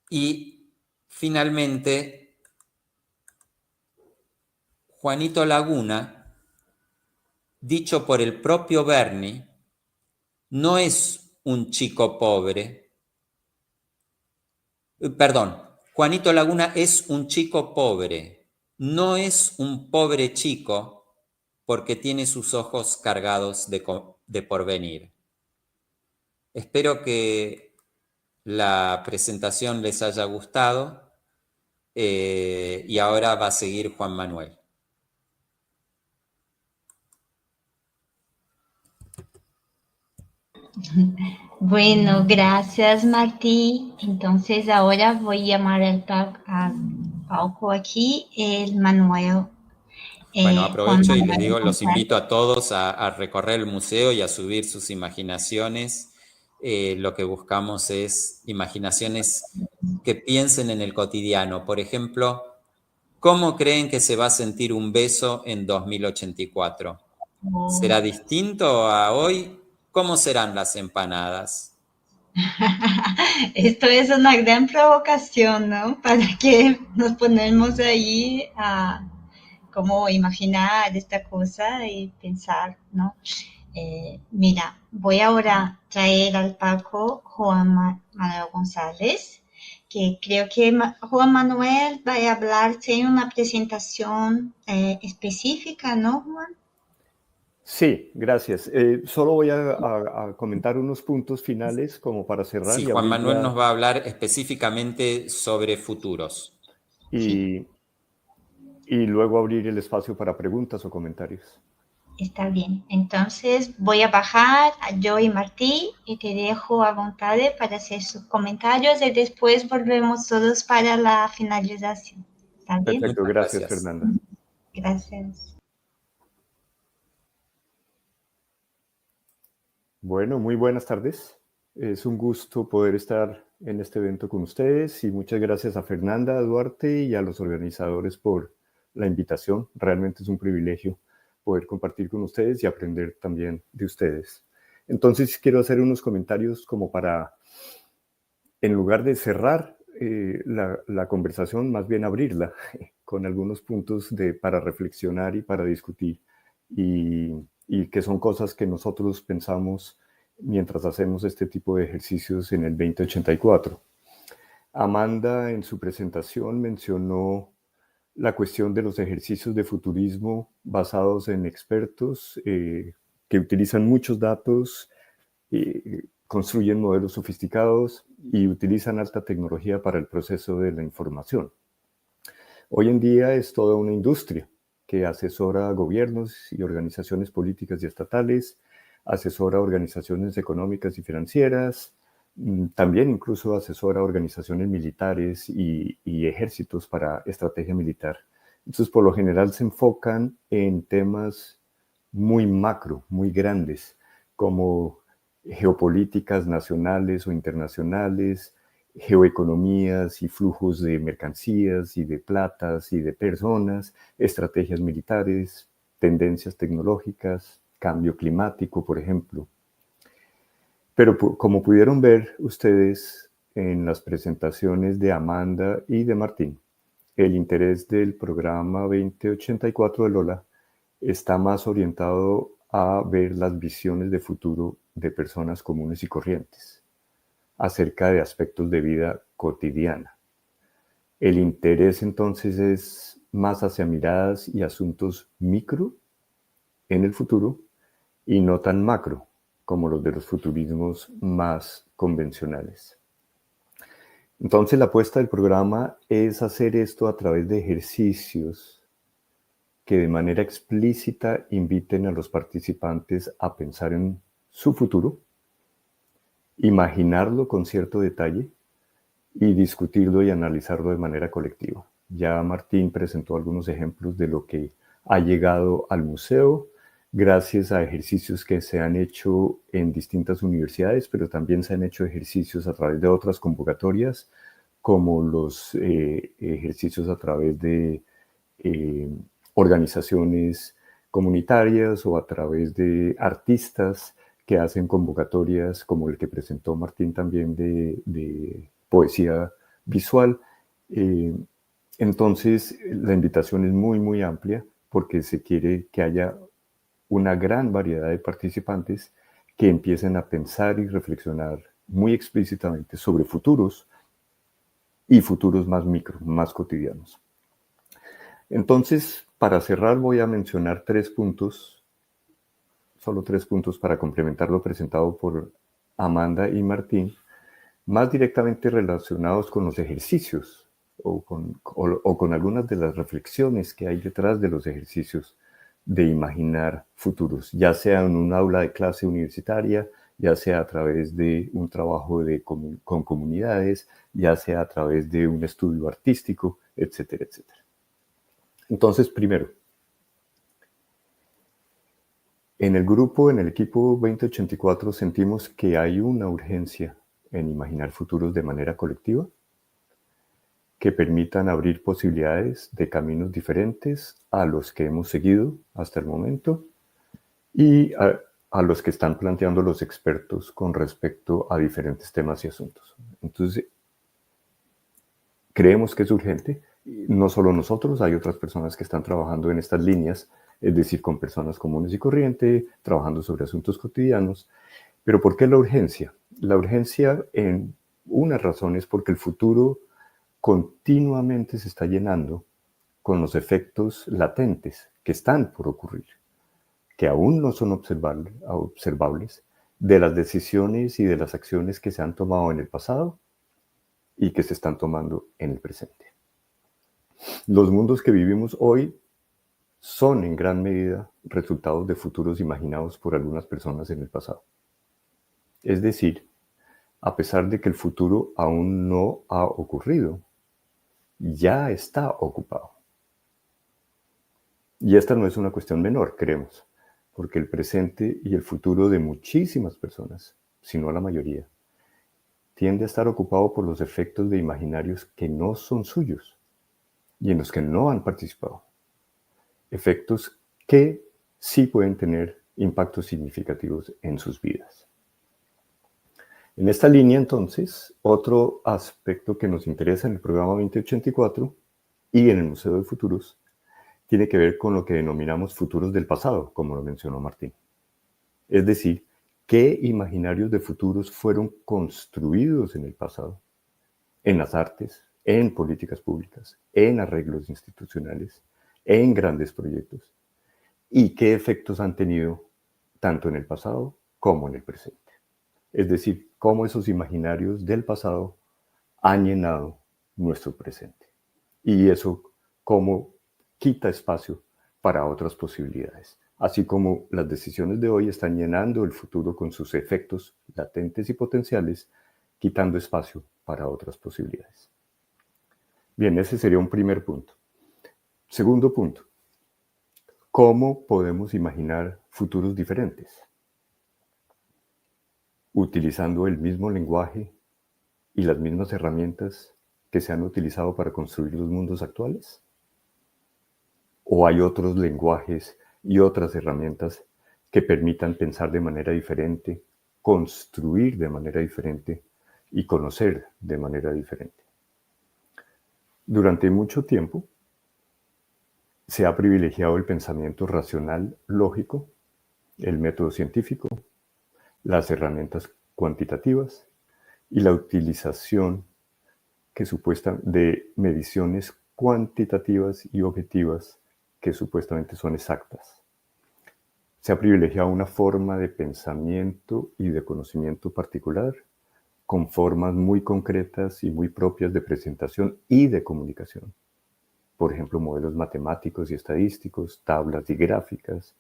Y finalmente, Juanito Laguna, dicho por el propio Berni, no es un chico pobre. Perdón, Juanito Laguna es un chico pobre. No es un pobre chico porque tiene sus ojos cargados de porvenir. Espero que la presentación les haya gustado y ahora va a seguir Juan Manuel. Bueno, gracias Martí. Entonces ahora voy a llamar al palco aquí el Manuel. Bueno, Juan aprovecho y les Manuel digo, los González. invito a todos a recorrer el museo y a subir sus imaginaciones. Lo que buscamos es imaginaciones que piensen en el cotidiano. Por ejemplo, ¿cómo creen que se va a sentir un beso en 2084? ¿Será distinto a hoy? ¿Cómo serán las empanadas? Esto es una gran provocación, ¿no? Para que nos ponemos ahí a cómo imaginar esta cosa y pensar, ¿no? Mira, voy ahora a traer al palco Juan Manuel González, que creo que Juan Manuel va a hablar sin una presentación específica, ¿no, Juan? Sí, gracias. Solo voy a comentar unos puntos finales como para cerrar. Sí, y Juan abrir Manuel nos va a hablar específicamente sobre futuros. y luego abrir el espacio para preguntas o comentarios. Está bien. Entonces voy a bajar a yo y Martí y te dejo a voluntad para hacer sus comentarios y después volvemos todos para la finalización. ¿Está bien? Perfecto, Muchas gracias, gracias. Fernanda. Gracias. Bueno, muy buenas tardes. Es un gusto poder estar en este evento con ustedes y muchas gracias a Fernanda, a Duarte y a los organizadores por la invitación. Realmente es un privilegio poder compartir con ustedes y aprender también de ustedes. Entonces quiero hacer unos comentarios como para, en lugar de cerrar la conversación, más bien abrirla con algunos puntos para reflexionar y para discutir y que son cosas que nosotros pensamos mientras hacemos este tipo de ejercicios en el 2084. Amanda en su presentación mencionó la cuestión de los ejercicios de futurismo basados en expertos que utilizan muchos datos, construyen modelos sofisticados y utilizan alta tecnología para el proceso de la información. Hoy en día es toda una industria que asesora a gobiernos y organizaciones políticas y estatales, asesora a organizaciones económicas y financieras, también incluso asesora a organizaciones militares y ejércitos para estrategia militar. Entonces, por lo general se enfocan en temas muy macro, muy grandes, como geopolíticas nacionales o internacionales, geoeconomías y flujos de mercancías y de platas y de personas, estrategias militares, tendencias tecnológicas, cambio climático, por ejemplo. Pero como pudieron ver ustedes en las presentaciones de Amanda y de Martín, el interés del programa 2084 de Lola está más orientado a ver las visiones de futuro de personas comunes y corrientes acerca de aspectos de vida cotidiana. El interés entonces es más hacia miradas y asuntos micro en el futuro y no tan macro como los de los futurismos más convencionales. Entonces la apuesta del programa es hacer esto a través de ejercicios que de manera explícita inviten a los participantes a pensar en su futuro, imaginarlo con cierto detalle y discutirlo y analizarlo de manera colectiva. Ya Martín presentó algunos ejemplos de lo que ha llegado al museo gracias a ejercicios que se han hecho en distintas universidades, pero también se han hecho ejercicios a través de otras convocatorias, como los ejercicios a través de organizaciones comunitarias o a través de artistas que hacen convocatorias como el que presentó Martín también de poesía visual. Entonces, la invitación es muy, muy amplia porque se quiere que haya una gran variedad de participantes que empiecen a pensar y reflexionar muy explícitamente sobre futuros y futuros más micro, más cotidianos. Entonces, para cerrar voy a mencionar solo tres puntos para complementar lo presentado por Amanda y Martín, más directamente relacionados con los ejercicios o con algunas de las reflexiones que hay detrás de los ejercicios de imaginar futuros, ya sea en un aula de clase universitaria, ya sea a través de un trabajo con comunidades, ya sea a través de un estudio artístico, etcétera, etcétera. Entonces, primero, en el equipo 2084, sentimos que hay una urgencia en imaginar futuros de manera colectiva que permitan abrir posibilidades de caminos diferentes a los que hemos seguido hasta el momento y a los que están planteando los expertos con respecto a diferentes temas y asuntos. Entonces, creemos que es urgente. No solo nosotros, hay otras personas que están trabajando en estas líneas, es decir, con personas comunes y corrientes, trabajando sobre asuntos cotidianos. Pero ¿por qué la urgencia? La urgencia Una razón es porque el futuro continuamente se está llenando con los efectos latentes que están por ocurrir, que aún no son observables, de las decisiones y de las acciones que se han tomado en el pasado y que se están tomando en el presente. Los mundos que vivimos hoy son en gran medida resultados de futuros imaginados por algunas personas en el pasado. Es decir, a pesar de que el futuro aún no ha ocurrido, ya está ocupado. Y esta no es una cuestión menor, creemos, porque el presente y el futuro de muchísimas personas, si no la mayoría, tiende a estar ocupado por los efectos de imaginarios que no son suyos y en los que no han participado. Efectos que sí pueden tener impactos significativos en sus vidas. En esta línea, entonces, otro aspecto que nos interesa en el programa 2084 y en el Museo de Futuros tiene que ver con lo que denominamos futuros del pasado, como lo mencionó Martín. Es decir, qué imaginarios de futuros fueron construidos en el pasado, en las artes, en políticas públicas, en arreglos institucionales, en grandes proyectos, y qué efectos han tenido tanto en el pasado como en el presente. Es decir, cómo esos imaginarios del pasado han llenado nuestro presente. Y eso cómo quita espacio para otras posibilidades. Así como las decisiones de hoy están llenando el futuro con sus efectos latentes y potenciales, quitando espacio para otras posibilidades. Bien, ese sería un primer punto. Segundo punto, ¿cómo podemos imaginar futuros diferentes? Utilizando el mismo lenguaje y las mismas herramientas que se han utilizado para construir los mundos actuales? ¿O hay otros lenguajes y otras herramientas que permitan pensar de manera diferente, construir de manera diferente y conocer de manera diferente? Durante mucho tiempo se ha privilegiado el pensamiento racional, lógico, el método científico, las herramientas cuantitativas y la utilización de mediciones cuantitativas y objetivas que supuestamente son exactas. Se ha privilegiado una forma de pensamiento y de conocimiento particular, con formas muy concretas y muy propias de presentación y de comunicación. Por ejemplo, modelos matemáticos y estadísticos, tablas y gráficas,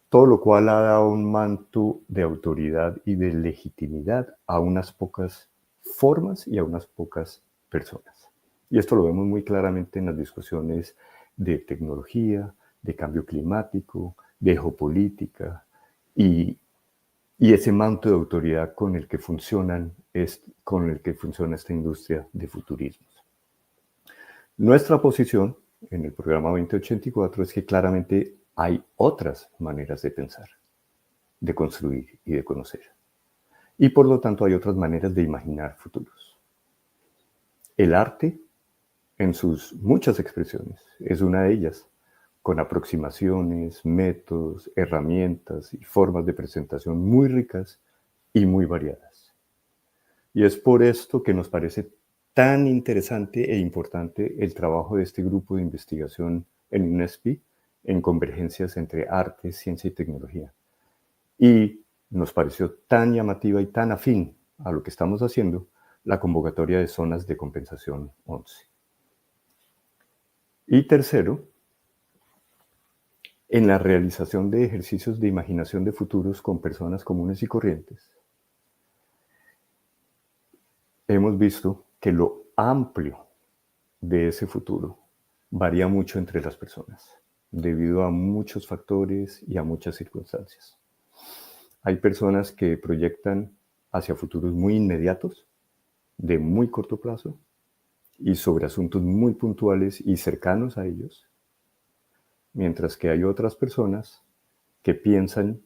todo lo cual ha dado un manto de autoridad y de legitimidad a unas pocas formas y a unas pocas personas. Y esto lo vemos muy claramente en las discusiones de tecnología, de cambio climático, de geopolítica y ese manto de autoridad con el que funciona esta industria de futurismos. Nuestra posición en el programa 2084 es que claramente hay otras maneras de pensar, de construir y de conocer. Y por lo tanto hay otras maneras de imaginar futuros. El arte, en sus muchas expresiones, es una de ellas, con aproximaciones, métodos, herramientas y formas de presentación muy ricas y muy variadas. Y es por esto que nos parece tan interesante e importante el trabajo de este grupo de investigación en UNESPI en convergencias entre arte, ciencia y tecnología. Y nos pareció tan llamativa y tan afín a lo que estamos haciendo la convocatoria de zonas de compensación 11. Y tercero, en la realización de ejercicios de imaginación de futuros con personas comunes y corrientes, hemos visto que lo amplio de ese futuro varía mucho entre las personas, debido a muchos factores y a muchas circunstancias. Hay personas que proyectan hacia futuros muy inmediatos, de muy corto plazo, y sobre asuntos muy puntuales y cercanos a ellos, mientras que hay otras personas que piensan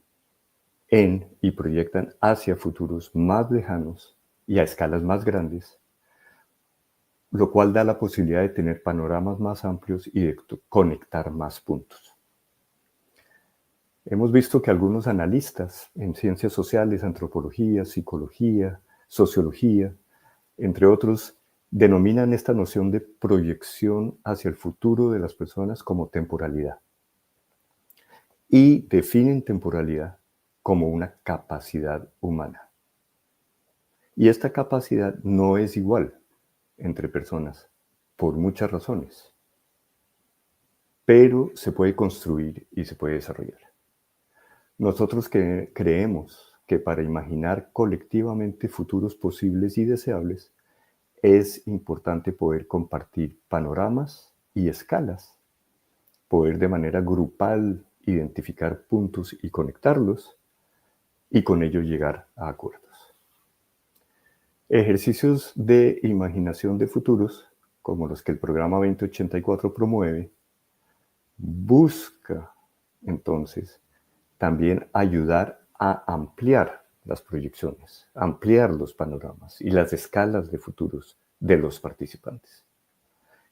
en y proyectan hacia futuros más lejanos y a escalas más grandes, lo cual da la posibilidad de tener panoramas más amplios y de conectar más puntos. Hemos visto que algunos analistas en ciencias sociales, antropología, psicología, sociología, entre otros, denominan esta noción de proyección hacia el futuro de las personas como temporalidad y definen temporalidad como una capacidad humana. Y esta capacidad no es igual entre personas por muchas razones, pero se puede construir y se puede desarrollar. Nosotros creemos que para imaginar colectivamente futuros posibles y deseables, es importante poder compartir panoramas y escalas, poder de manera grupal identificar puntos y conectarlos, y con ello llegar a acuerdos. Ejercicios de imaginación de futuros, como los que el programa 2084 promueve, busca entonces también ayudar a ampliar las proyecciones, ampliar los panoramas y las escalas de futuros de los participantes.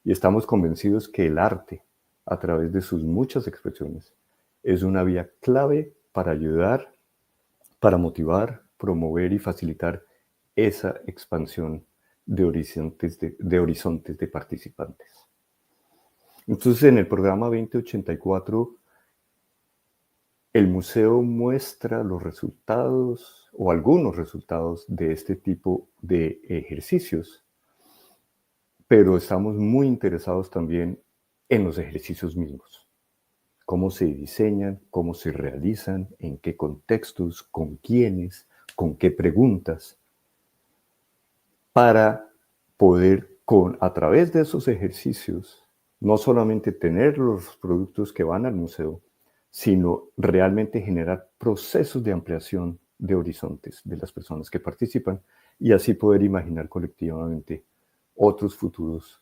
Y estamos convencidos que el arte, a través de sus muchas expresiones, es una vía clave para ayudar, para motivar, promover y facilitar esa expansión de horizontes de participantes. Entonces, en el programa 2084, el museo muestra los resultados o algunos resultados de este tipo de ejercicios, pero estamos muy interesados también en los ejercicios mismos. Cómo se diseñan, cómo se realizan, en qué contextos, con quiénes, con qué preguntas, para poder, a través de esos ejercicios, no solamente tener los productos que van al museo, sino realmente generar procesos de ampliación de horizontes de las personas que participan y así poder imaginar colectivamente otros futuros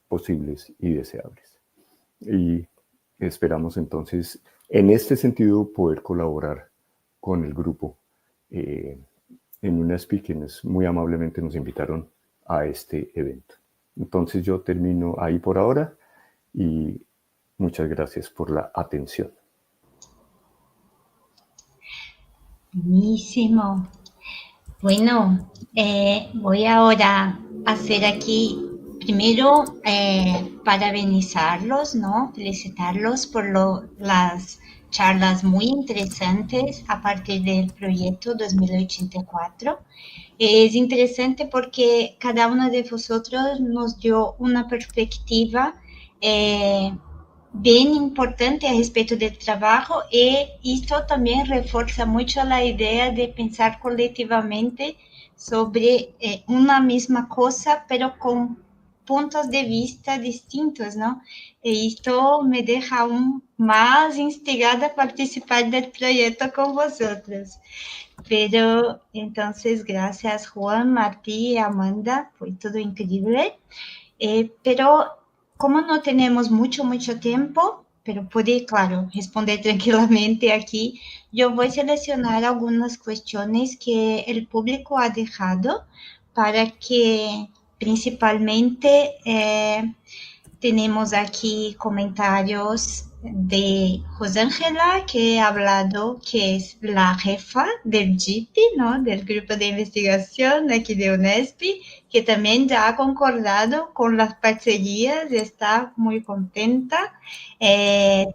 posibles y deseables. Y esperamos entonces, en este sentido, poder colaborar con el grupo en UNESPI, quienes muy amablemente nos invitaron a este evento. Entonces yo termino ahí por ahora y muchas gracias por la atención. Buenísimo. Bueno, voy ahora a hacer aquí, primero, parabenizarlos, ¿no? Felicitarlos por las charlas muy interesantes a partir del proyecto 2084. Es interesante porque cada uno de vosotros nos dio una perspectiva bien importante a respeito del trabajo y esto también refuerza mucho la idea de pensar colectivamente sobre una misma cosa, pero con puntos de vista distintos, ¿no? Y esto me deja aún más instigada a participar del proyecto con vosotros. Pero entonces, gracias Juan, Martí y Amanda, fue todo increíble. Pero como no tenemos mucho tiempo, pero puede, claro, responder tranquilamente aquí, yo voy a seleccionar algunas cuestiones que el público ha dejado para que principalmente tenemos aquí comentarios de Rosángela, que ha hablado, que es la jefa del GIPI, ¿no? Del grupo de investigación aquí de UNESPI, que también ya ha concordado con las parcerías y está muy contenta.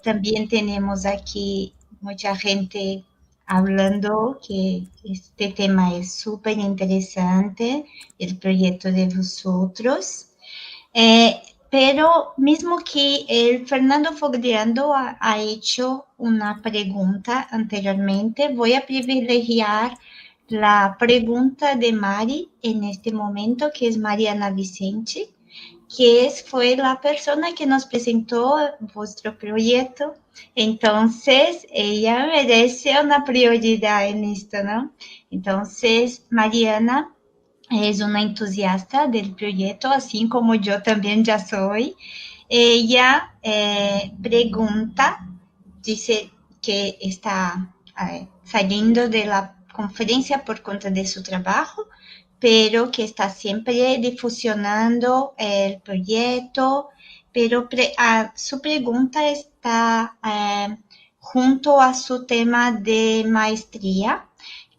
También tenemos aquí mucha gente hablando que este tema es súper interesante, el proyecto de vosotros. Pero mismo que el Fernando Fogriando ha hecho una pregunta anteriormente, voy a privilegiar la pregunta de Mari en este momento, que es Mariana Vicente, que fue la persona que nos presentó vuestro proyecto. Entonces, ella merece una prioridad en esto, ¿no? Entonces, Mariana es una entusiasta del proyecto, así como yo también ya soy. Ella pregunta, dice que está saliendo de la conferencia por cuenta de su trabajo, pero que está siempre difusionando el proyecto, pero su pregunta está junto a su tema de maestría,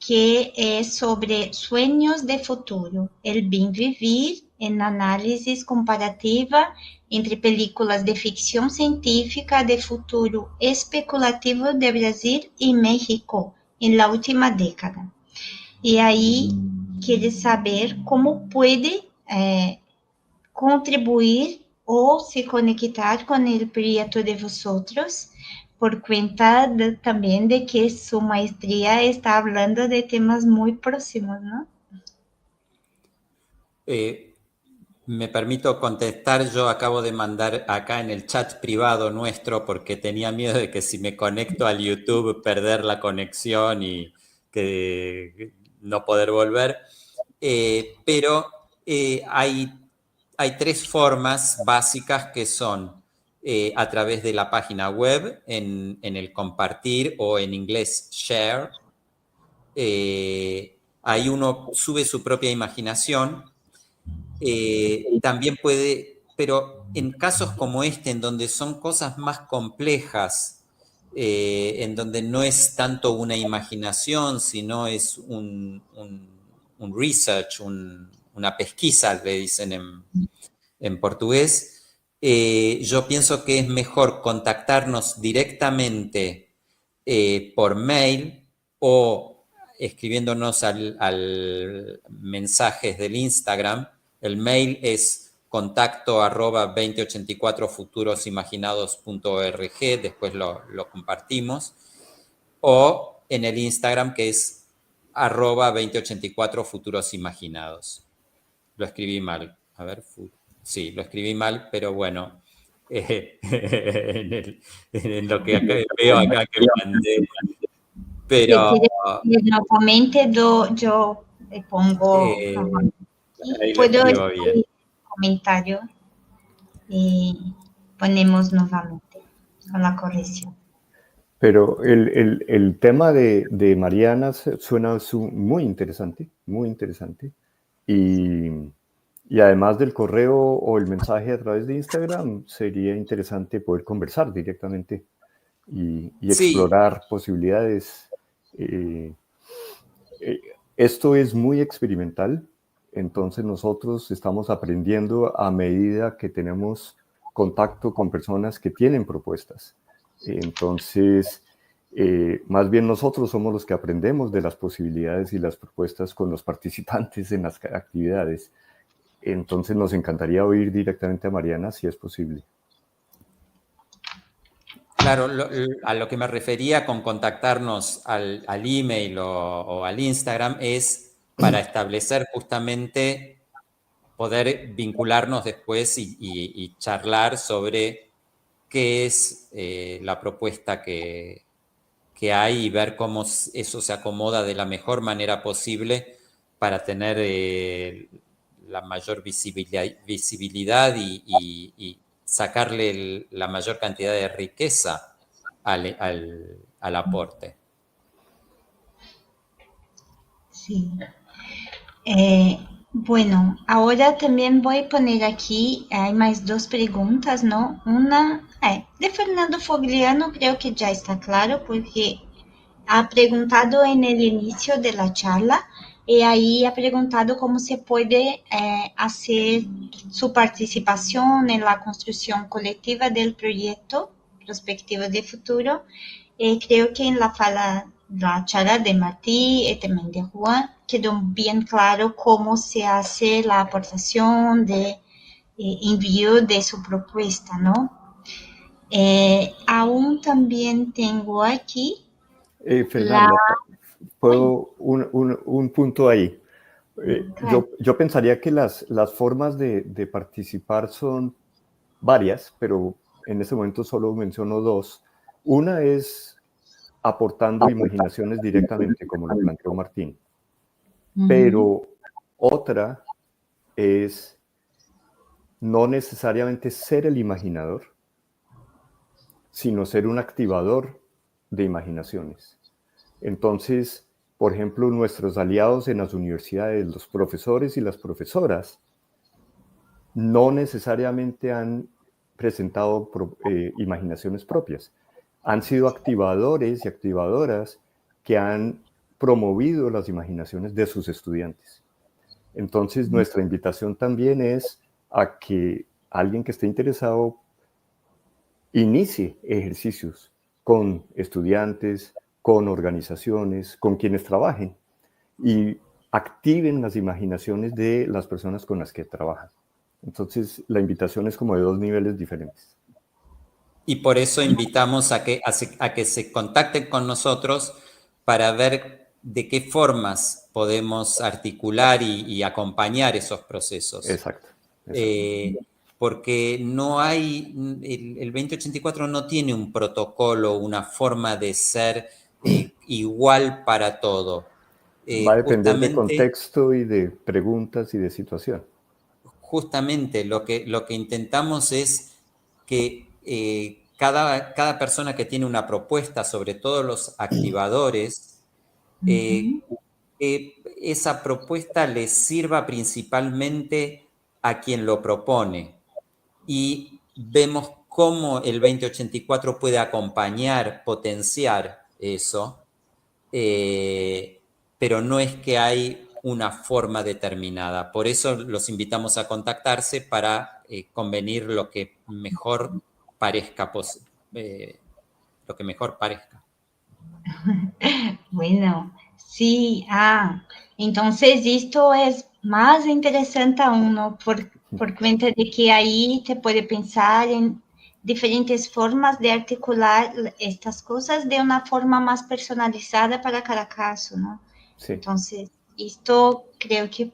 que es sobre sueños de futuro, el bien vivir en análisis comparativa entre películas de ficción científica de futuro especulativo de Brasil y México en la última década. Y ahí quiere saber cómo puede contribuir o se conectar con el proyecto de vosotros, por cuenta también de que su maestría está hablando de temas muy próximos, ¿no? Me permito contestar, yo acabo de mandar acá en el chat privado nuestro porque tenía miedo de que si me conecto al YouTube perder la conexión y que no poder volver. Pero hay 3 formas básicas que son a través de la página web, en el compartir o en inglés share. Ahí uno sube su propia imaginación. También puede, pero en casos como este, en donde son cosas más complejas, en donde no es tanto una imaginación, sino es un research, una pesquisa, le dicen en portugués, yo pienso que es mejor contactarnos directamente por mail o escribiéndonos al mensajes del Instagram. El mail es contacto@2084futurosimaginados.org, después lo compartimos, o en el Instagram que es @2084futurosimaginados. Lo escribí mal, a ver, sí, lo escribí mal, pero bueno, en lo que veo acá que mandé, Si pero... quiere nuevamente, yo le pongo Ahí lo puedo escribo bien. escribir comentario y ponemos nuevamente con la corrección. Pero el tema de Mariana suena muy interesante, muy interesante. Y además del correo o el mensaje a través de Instagram, sería interesante poder conversar directamente y explorar posibilidades. Esto es muy experimental, entonces nosotros estamos aprendiendo a medida que tenemos contacto con personas que tienen propuestas. Entonces, más bien nosotros somos los que aprendemos de las posibilidades y las propuestas con los participantes en las actividades. Entonces nos encantaría oír directamente a Mariana si es posible. Claro, a lo que me refería con contactarnos al email o al Instagram es para establecer justamente poder vincularnos después y charlar sobre qué es la propuesta que hay y ver cómo eso se acomoda de la mejor manera posible para tener la mayor visibilidad y sacarle la mayor cantidad de riqueza al aporte. Sí. Bueno, ahora también voy a poner aquí, hay más 2 preguntas, ¿no? Una de Fernando Fogliano, creo que ya está claro, porque ha preguntado en el inicio de la charla y ahí ha preguntado cómo se puede hacer su participación en la construcción colectiva del proyecto Perspectiva de Futuro. Creo que en la charla de Martí y también de Juan quedó bien claro cómo se hace la aportación de envío de su propuesta, ¿no? Aún también tengo aquí Fernanda, ¿puedo un punto ahí? Claro. Yo pensaría que las formas de participar son varias, pero en este momento solo menciono 2. Una es aportando imaginaciones directamente, como lo planteó Martín. Pero otra es no necesariamente ser el imaginador, sino ser un activador de imaginaciones. Entonces, por ejemplo, nuestros aliados en las universidades, los profesores y las profesoras, no necesariamente han presentado imaginaciones propias. Han sido activadores y activadoras que han promovido las imaginaciones de sus estudiantes. Entonces, nuestra invitación también es a que alguien que esté interesado inicie ejercicios con estudiantes, con organizaciones, con quienes trabajen y activen las imaginaciones de las personas con las que trabajan. Entonces, la invitación es como de 2 niveles diferentes. Y por eso invitamos a que se contacten con nosotros para ver de qué formas podemos articular y acompañar esos procesos. Exacto. Porque no hay, el 2084 no tiene un protocolo, una forma de ser igual para todo. Va a depender de contexto y de preguntas y de situación. Justamente lo que intentamos es que cada persona que tiene una propuesta, sobre todo los activadores, esa propuesta les sirva principalmente a quien lo propone. Y vemos cómo el 2084 puede acompañar, potenciar eso, pero no es que hay una forma determinada. Por eso los invitamos a contactarse para convenir lo que mejor parezca. Lo que mejor parezca. Bueno, sí, entonces esto es más interesante aún, ¿no? Por cuenta de que ahí te puede pensar en diferentes formas de articular estas cosas de una forma más personalizada para cada caso, ¿no? Sí. Entonces, esto creo que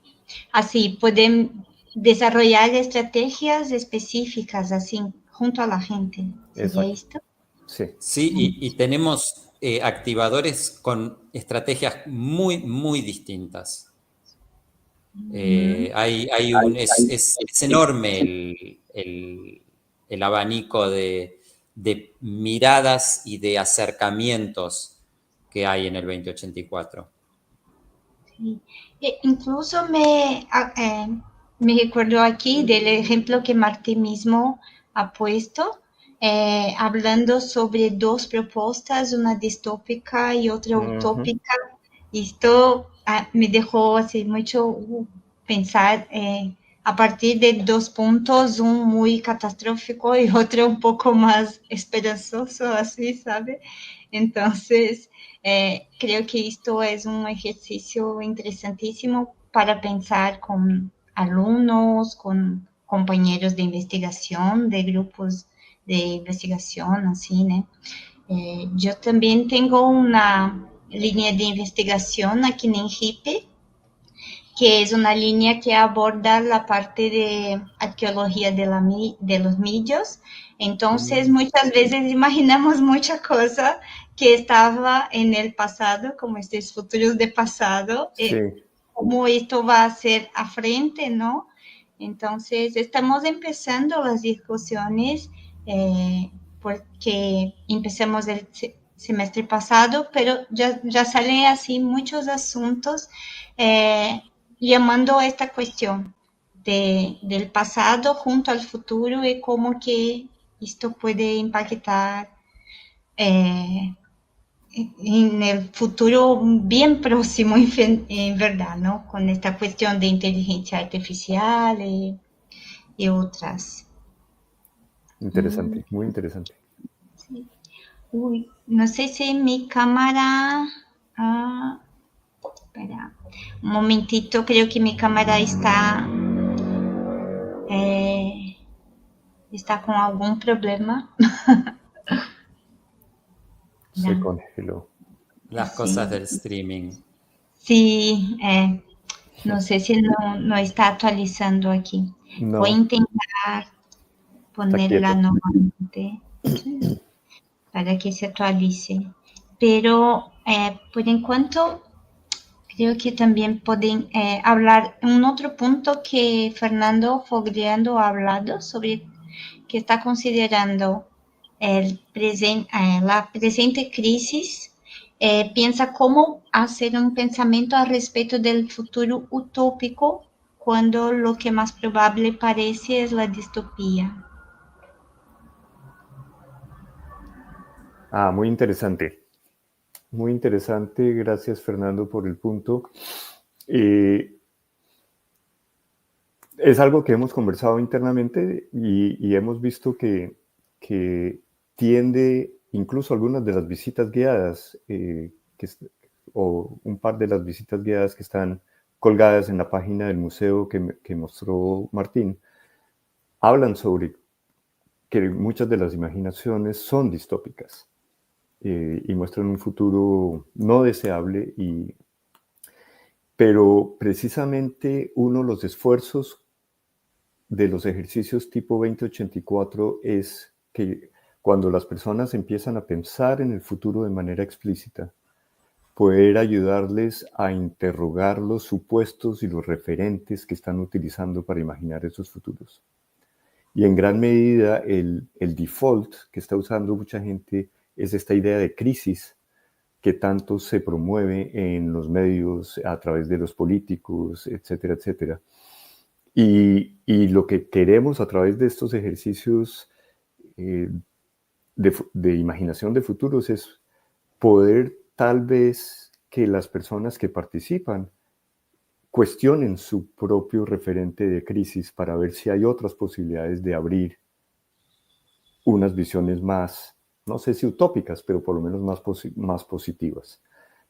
así pueden desarrollar estrategias específicas así junto a la gente. ¿Sería esto? Sí. Sí, y tenemos activadores con estrategias muy, muy distintas. Es enorme el abanico de miradas y de acercamientos que hay en el 2084. Sí. Incluso me recuerdo aquí del ejemplo que Martín mismo ha puesto, hablando sobre 2 propuestas, una distópica y otra utópica. Esto me dejó así mucho pensar a partir de 2 puntos, un muy catastrófico y otro un poco más esperanzoso, así, ¿sabe? Entonces, creo que esto es un ejercicio interesantísimo para pensar con alumnos, con compañeros de investigación, de grupos de investigación, así, ¿no? Yo también tengo una línea de investigación aquí en Engipe, que es una línea que aborda la parte de arqueología de los medios. Entonces, muchas veces imaginamos mucha cosa que estaba en el pasado, como estos futuros de pasado, cómo esto va a ser a frente, ¿no? Entonces, estamos empezando las discusiones porque empezamos el semestre pasado, pero ya salen así muchos asuntos llamando a esta cuestión del pasado junto al futuro y cómo que esto puede impactar en el futuro bien próximo, en verdad, ¿no? Con esta cuestión de inteligencia artificial y otras. Interesante, muy interesante. Sí. Uy, no sé si mi cámara... espera, un momentito, creo que mi cámara está con algún problema. Se congeló. Las cosas del streaming. Sí, no sé si no está actualizando aquí. No. Voy a intentar ponerla nuevamente para que se actualice. Pero por enquanto, creo que también pueden hablar un otro punto que Fernando Fogliando ha hablado sobre que está considerando la presente crisis. Piensa cómo hacer un pensamiento al respecto del futuro utópico cuando lo que más probable parece es la distopía. Muy interesante. Muy interesante, gracias Fernando por el punto. Es algo que hemos conversado internamente y hemos visto que tiende, incluso algunas de las visitas guiadas, o un par de las visitas guiadas que están colgadas en la página del museo que mostró Martín, hablan sobre que muchas de las imaginaciones son distópicas y muestran un futuro no deseable, pero precisamente uno de los esfuerzos de los ejercicios tipo 2084 es que cuando las personas empiezan a pensar en el futuro de manera explícita, poder ayudarles a interrogar los supuestos y los referentes que están utilizando para imaginar esos futuros. Y en gran medida el default que está usando mucha gente es esta idea de crisis que tanto se promueve en los medios, a través de los políticos, etcétera, etcétera. Y lo que queremos a través de estos ejercicios de imaginación de futuros es poder tal vez que las personas que participan cuestionen su propio referente de crisis para ver si hay otras posibilidades de abrir unas visiones más, no sé si utópicas, pero por lo menos más positivas.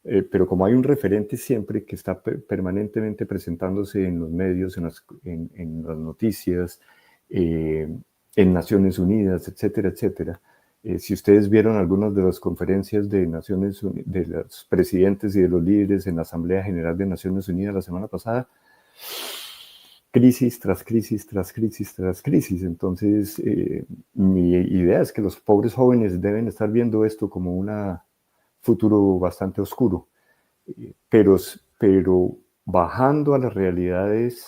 Pero como hay un referente siempre que está permanentemente presentándose en los medios, en las noticias, en Naciones Unidas, etcétera, etcétera. Si ustedes vieron algunas de las conferencias de Naciones Unidas, de los presidentes y de los líderes en la Asamblea General de Naciones Unidas la semana pasada, crisis tras crisis, tras crisis, tras crisis. Entonces, mi idea es que los pobres jóvenes deben estar viendo esto como un futuro bastante oscuro, pero bajando a las realidades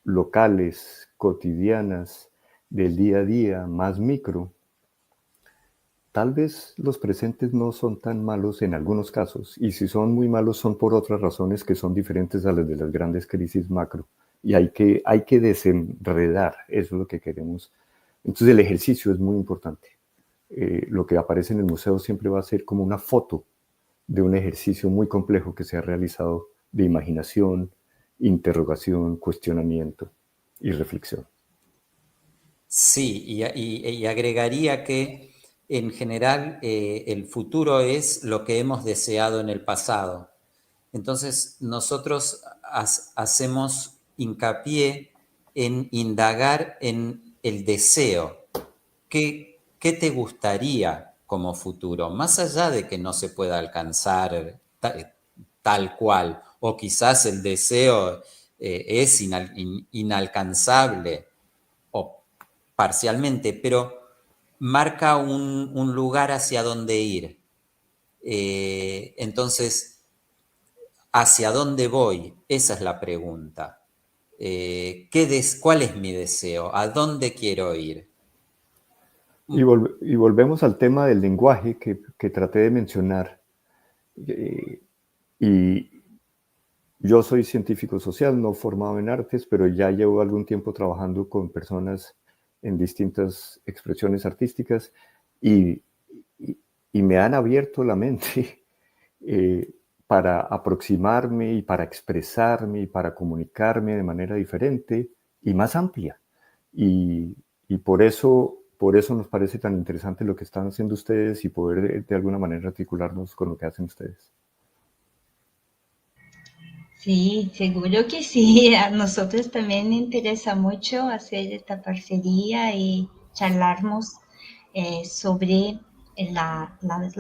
locales, cotidianas, del día a día, más micro, tal vez los presentes no son tan malos en algunos casos, y si son muy malos son por otras razones que son diferentes a las de las grandes crisis macro, y hay que desenredar, eso es lo que queremos. Entonces el ejercicio es muy importante. Lo que aparece en el museo siempre va a ser como una foto de un ejercicio muy complejo que se ha realizado de imaginación, interrogación, cuestionamiento y reflexión. Sí, y agregaría que en general el futuro es lo que hemos deseado en el pasado. Entonces nosotros hacemos hincapié en indagar en el deseo. ¿Qué te gustaría como futuro? Más allá de que no se pueda alcanzar tal cual, o quizás el deseo es inalcanzable o parcialmente, pero marca un lugar hacia donde ir. Entonces, ¿hacia dónde voy? Esa es la pregunta. ¿Cuál es mi deseo? ¿A dónde quiero ir? Y volvemos al tema del lenguaje que traté de mencionar. Y yo soy científico social, no formado en artes, pero ya llevo algún tiempo trabajando con personas en distintas expresiones artísticas y, y me han abierto la mente para aproximarme y para expresarme y para comunicarme de manera diferente y más amplia. Y por eso nos parece tan interesante lo que están haciendo ustedes y poder de alguna manera articularnos con lo que hacen ustedes. Sí, seguro que sí. A nosotros también nos interesa mucho hacer esta parcería y charlarmos sobre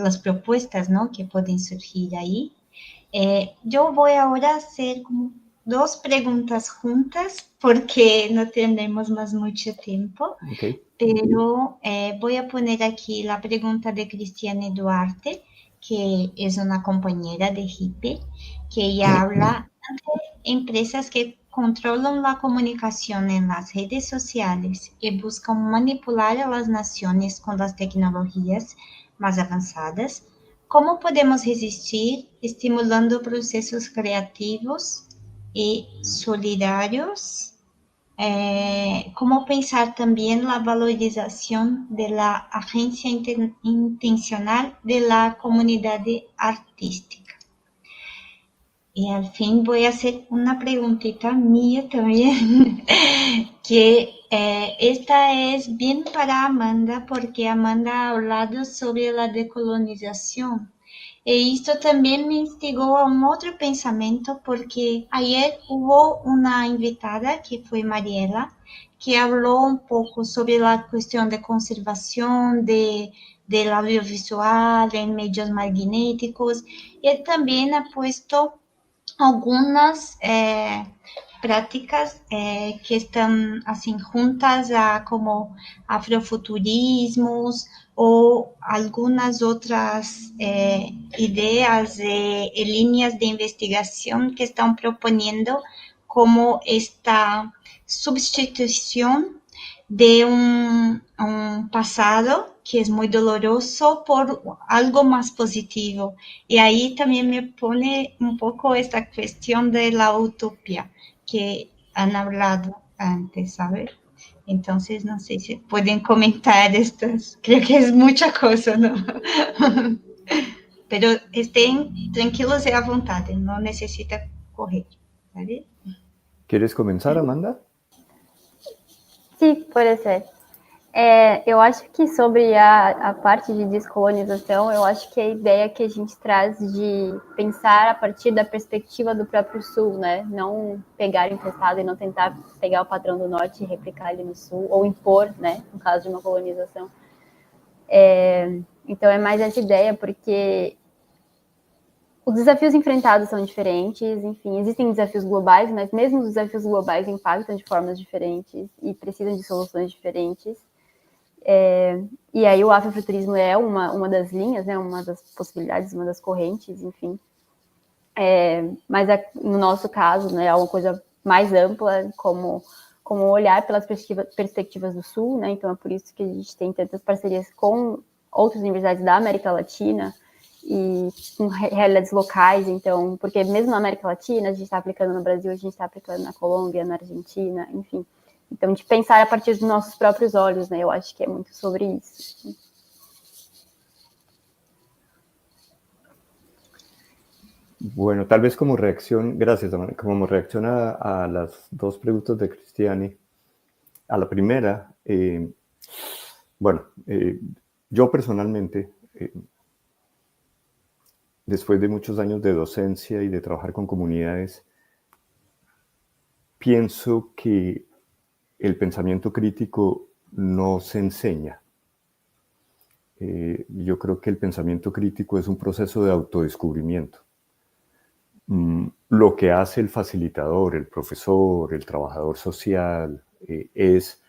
las propuestas, ¿no?, que pueden surgir ahí. Yo voy ahora a hacer como dos preguntas juntas porque no tenemos más mucho tiempo, Okay. pero voy a poner aquí la pregunta de Cristiane Duarte, que es una compañera de HIPE, que ella habla de empresas que controlan la comunicación en las redes sociales y buscan manipular a las naciones con las tecnologías más avanzadas. ¿Cómo podemos resistir estimulando procesos creativos y solidarios cómo pensar también la valorización de la agencia intencional de la comunidad artística. Y al fin voy a hacer una preguntita mía también, que esta es bien para Amanda, porque Amanda ha hablado sobre la decolonización. Y esto también me instigó a un otro pensamiento, porque ayer hubo una invitada, que fue Mariela, que habló un poco sobre la cuestión de conservación del audiovisual en medios magnéticos, y él también ha puesto algunas prácticas que están así juntas a como afrofuturismos o algunas otras ideas y líneas de investigación que están proponiendo como esta sustitución de un pasado que es muy doloroso por algo más positivo. Y ahí también me pone un poco esta cuestión de la utopía que han hablado antes, ¿sabes? Entonces, no sé si pueden comentar estas. Creo que es mucha cosa, ¿no? Pero estén tranquilos y a vontade, no necesita correr, ¿vale? ¿Quieres comenzar, Amanda? Sim, pode ser. Eu acho que sobre a parte de descolonização, eu acho que a ideia que a gente traz de pensar a partir da perspectiva do próprio Sul, né? Não pegar emprestado e não tentar pegar o padrão do Norte e replicar ali no Sul, ou impor, né? No caso de uma colonização. Então é mais essa ideia, porque os desafios enfrentados são diferentes, enfim, existem desafios globais, mas mesmo os desafios globais impactam de formas diferentes e precisam de soluções diferentes. E aí o afrofuturismo é uma das linhas, né, uma das possibilidades, uma das correntes, enfim. Mas no nosso caso, né, é uma coisa mais ampla, como olhar pelas perspectivas do Sul, né, então é por isso que a gente tem tantas parcerias com outras universidades da América Latina e com realidades locais, então, porque mesmo na América Latina, a gente está aplicando no Brasil, a gente está aplicando na Colômbia, na Argentina, enfim. Então, de pensar a partir dos nossos próprios olhos, né? Eu acho que é muito sobre isso. Bueno, tal vez como reacción, gracias, Amanda, como reacción a las dos preguntas de Cristiane. A la primera, yo personalmente, después de muchos años de docencia y de trabajar con comunidades, pienso que el pensamiento crítico no se enseña. Yo creo que el pensamiento crítico es un proceso de autodescubrimiento. Lo que hace el facilitador, el profesor, el trabajador social, es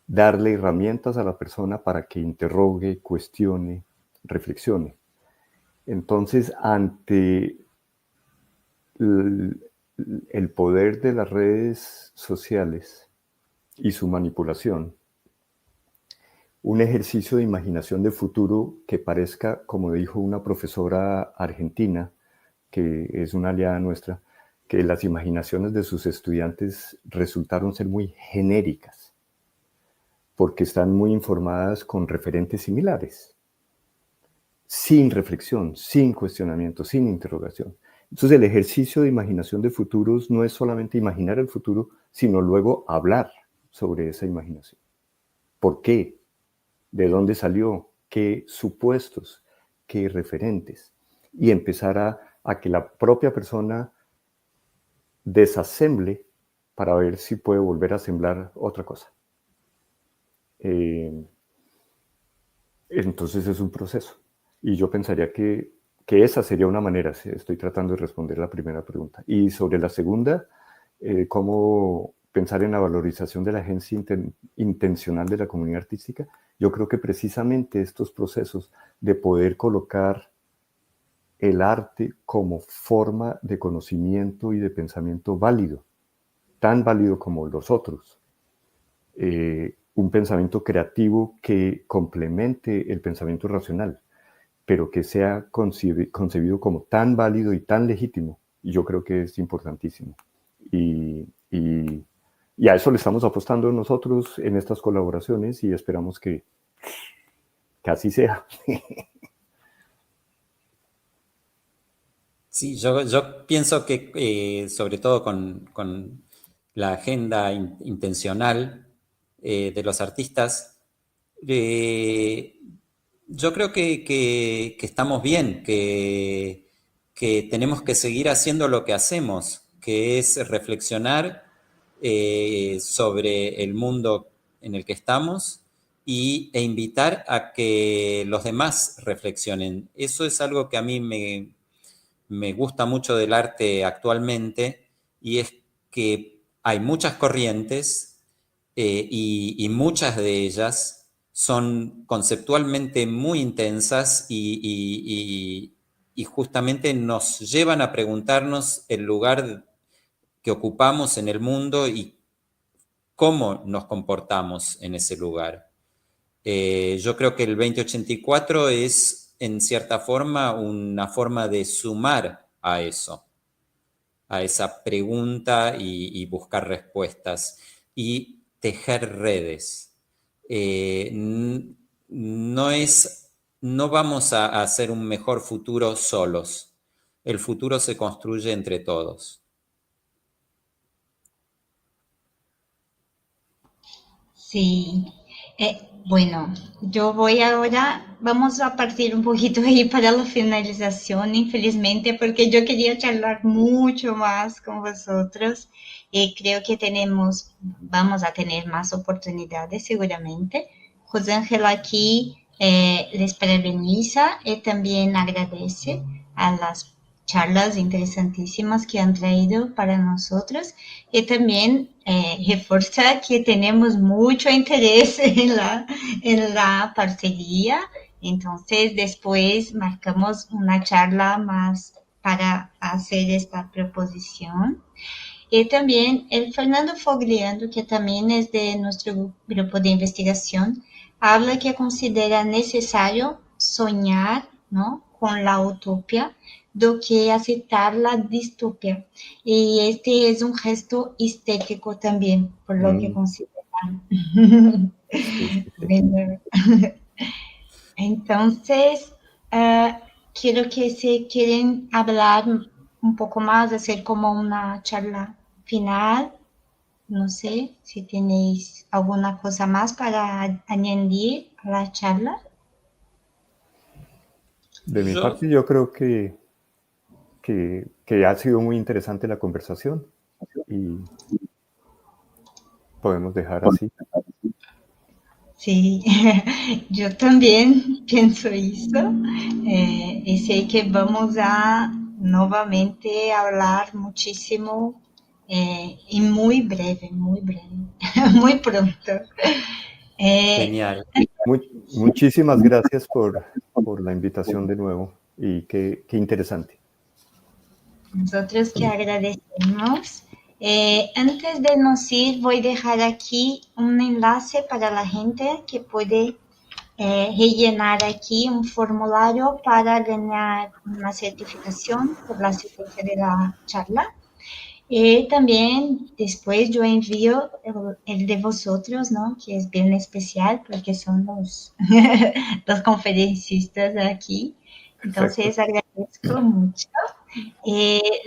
darle herramientas a la persona para que interrogue, cuestione, reflexione. Entonces, ante el poder de las redes sociales y su manipulación, un ejercicio de imaginación de futuro que parezca, como dijo una profesora argentina, que es una aliada nuestra, que las imaginaciones de sus estudiantes resultaron ser muy genéricas, porque están muy informadas con referentes similares, sin reflexión, sin cuestionamiento, sin interrogación. Entonces el ejercicio de imaginación de futuros no es solamente imaginar el futuro, sino luego hablar sobre esa imaginación. ¿Por qué? ¿De dónde salió? ¿Qué supuestos? ¿Qué referentes? Y empezar a que la propia persona desasemble para ver si puede volver a asemblar otra cosa. Entonces es un proceso. Y yo pensaría que esa sería una manera. Estoy tratando de responder la primera pregunta. Y sobre la segunda, cómo pensar en la valorización de la agencia intencional de la comunidad artística, yo creo que precisamente estos procesos de poder colocar el arte como forma de conocimiento y de pensamiento válido, tan válido como los otros. Un pensamiento creativo que complemente el pensamiento racional, pero que sea concebido como tan válido y tan legítimo, y yo creo que es importantísimo. Y y a eso le estamos apostando nosotros en estas colaboraciones y esperamos que así sea. Sí, yo pienso que sobre todo con la agenda intencional de los artistas, yo creo que estamos bien, que tenemos que seguir haciendo lo que hacemos, que es reflexionar sobre el mundo en el que estamos e invitar a que los demás reflexionen. Eso es algo que a mí me gusta mucho del arte actualmente, y es que hay muchas corrientes y muchas de ellas son conceptualmente muy intensas y justamente nos llevan a preguntarnos el lugar que ocupamos en el mundo y cómo nos comportamos en ese lugar. Yo creo que el 2084 es, en cierta forma, una forma de sumar a eso, a esa pregunta y buscar respuestas y tejer redes. No vamos a hacer un mejor futuro solos. El futuro se construye entre todos. Sí, bueno, yo voy ahora, vamos a partir un poquito ahí para la finalización, infelizmente, porque yo quería charlar mucho más con vosotros y creo que vamos a tener más oportunidades seguramente. José Ángel aquí les parabeniza y también agradece a las charlas interesantísimas que han traído para nosotros y también refuerza que tenemos mucho interés en la parcería. Entonces, después marcamos una charla más para hacer esta proposición. Y también el Fernando Fogliando, que también es de nuestro grupo de investigación, habla que considera necesario soñar, ¿no?, con la utopía do que aceptar la distopia. Y este es un gesto estético también, por lo que consideran. Sí, sí, sí. Bueno, entonces, quiero que si quieren hablar un poco más, hacer como una charla final. No sé si tenéis alguna cosa más para añadir a la charla. De mi parte, yo creo que ha sido muy interesante la conversación y podemos dejar así. Sí, yo también pienso eso. Y sé que vamos a nuevamente hablar muchísimo y muy breve, muy pronto. Genial. Muchísimas gracias por la invitación de nuevo y qué interesante. Nosotros que agradecemos. Antes de nos ir, voy a dejar aquí un enlace para la gente que puede rellenar aquí un formulario para ganar una certificación por la asistencia de la charla. También después yo envío el de vosotros, ¿no?, que es bien especial porque son los conferencistas aquí. Entonces agradezco mucho.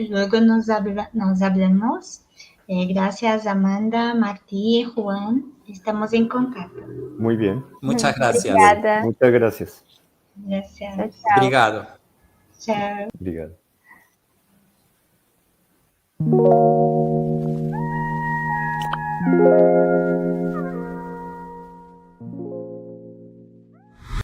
Luego nos hablamos. Gracias, Amanda, Martí y Juan. Estamos en contacto. Muy bien. Muchas gracias. Obrigada. Muchas gracias. Gracias. Tchau, tchau. Obrigado. Chao. Obrigado.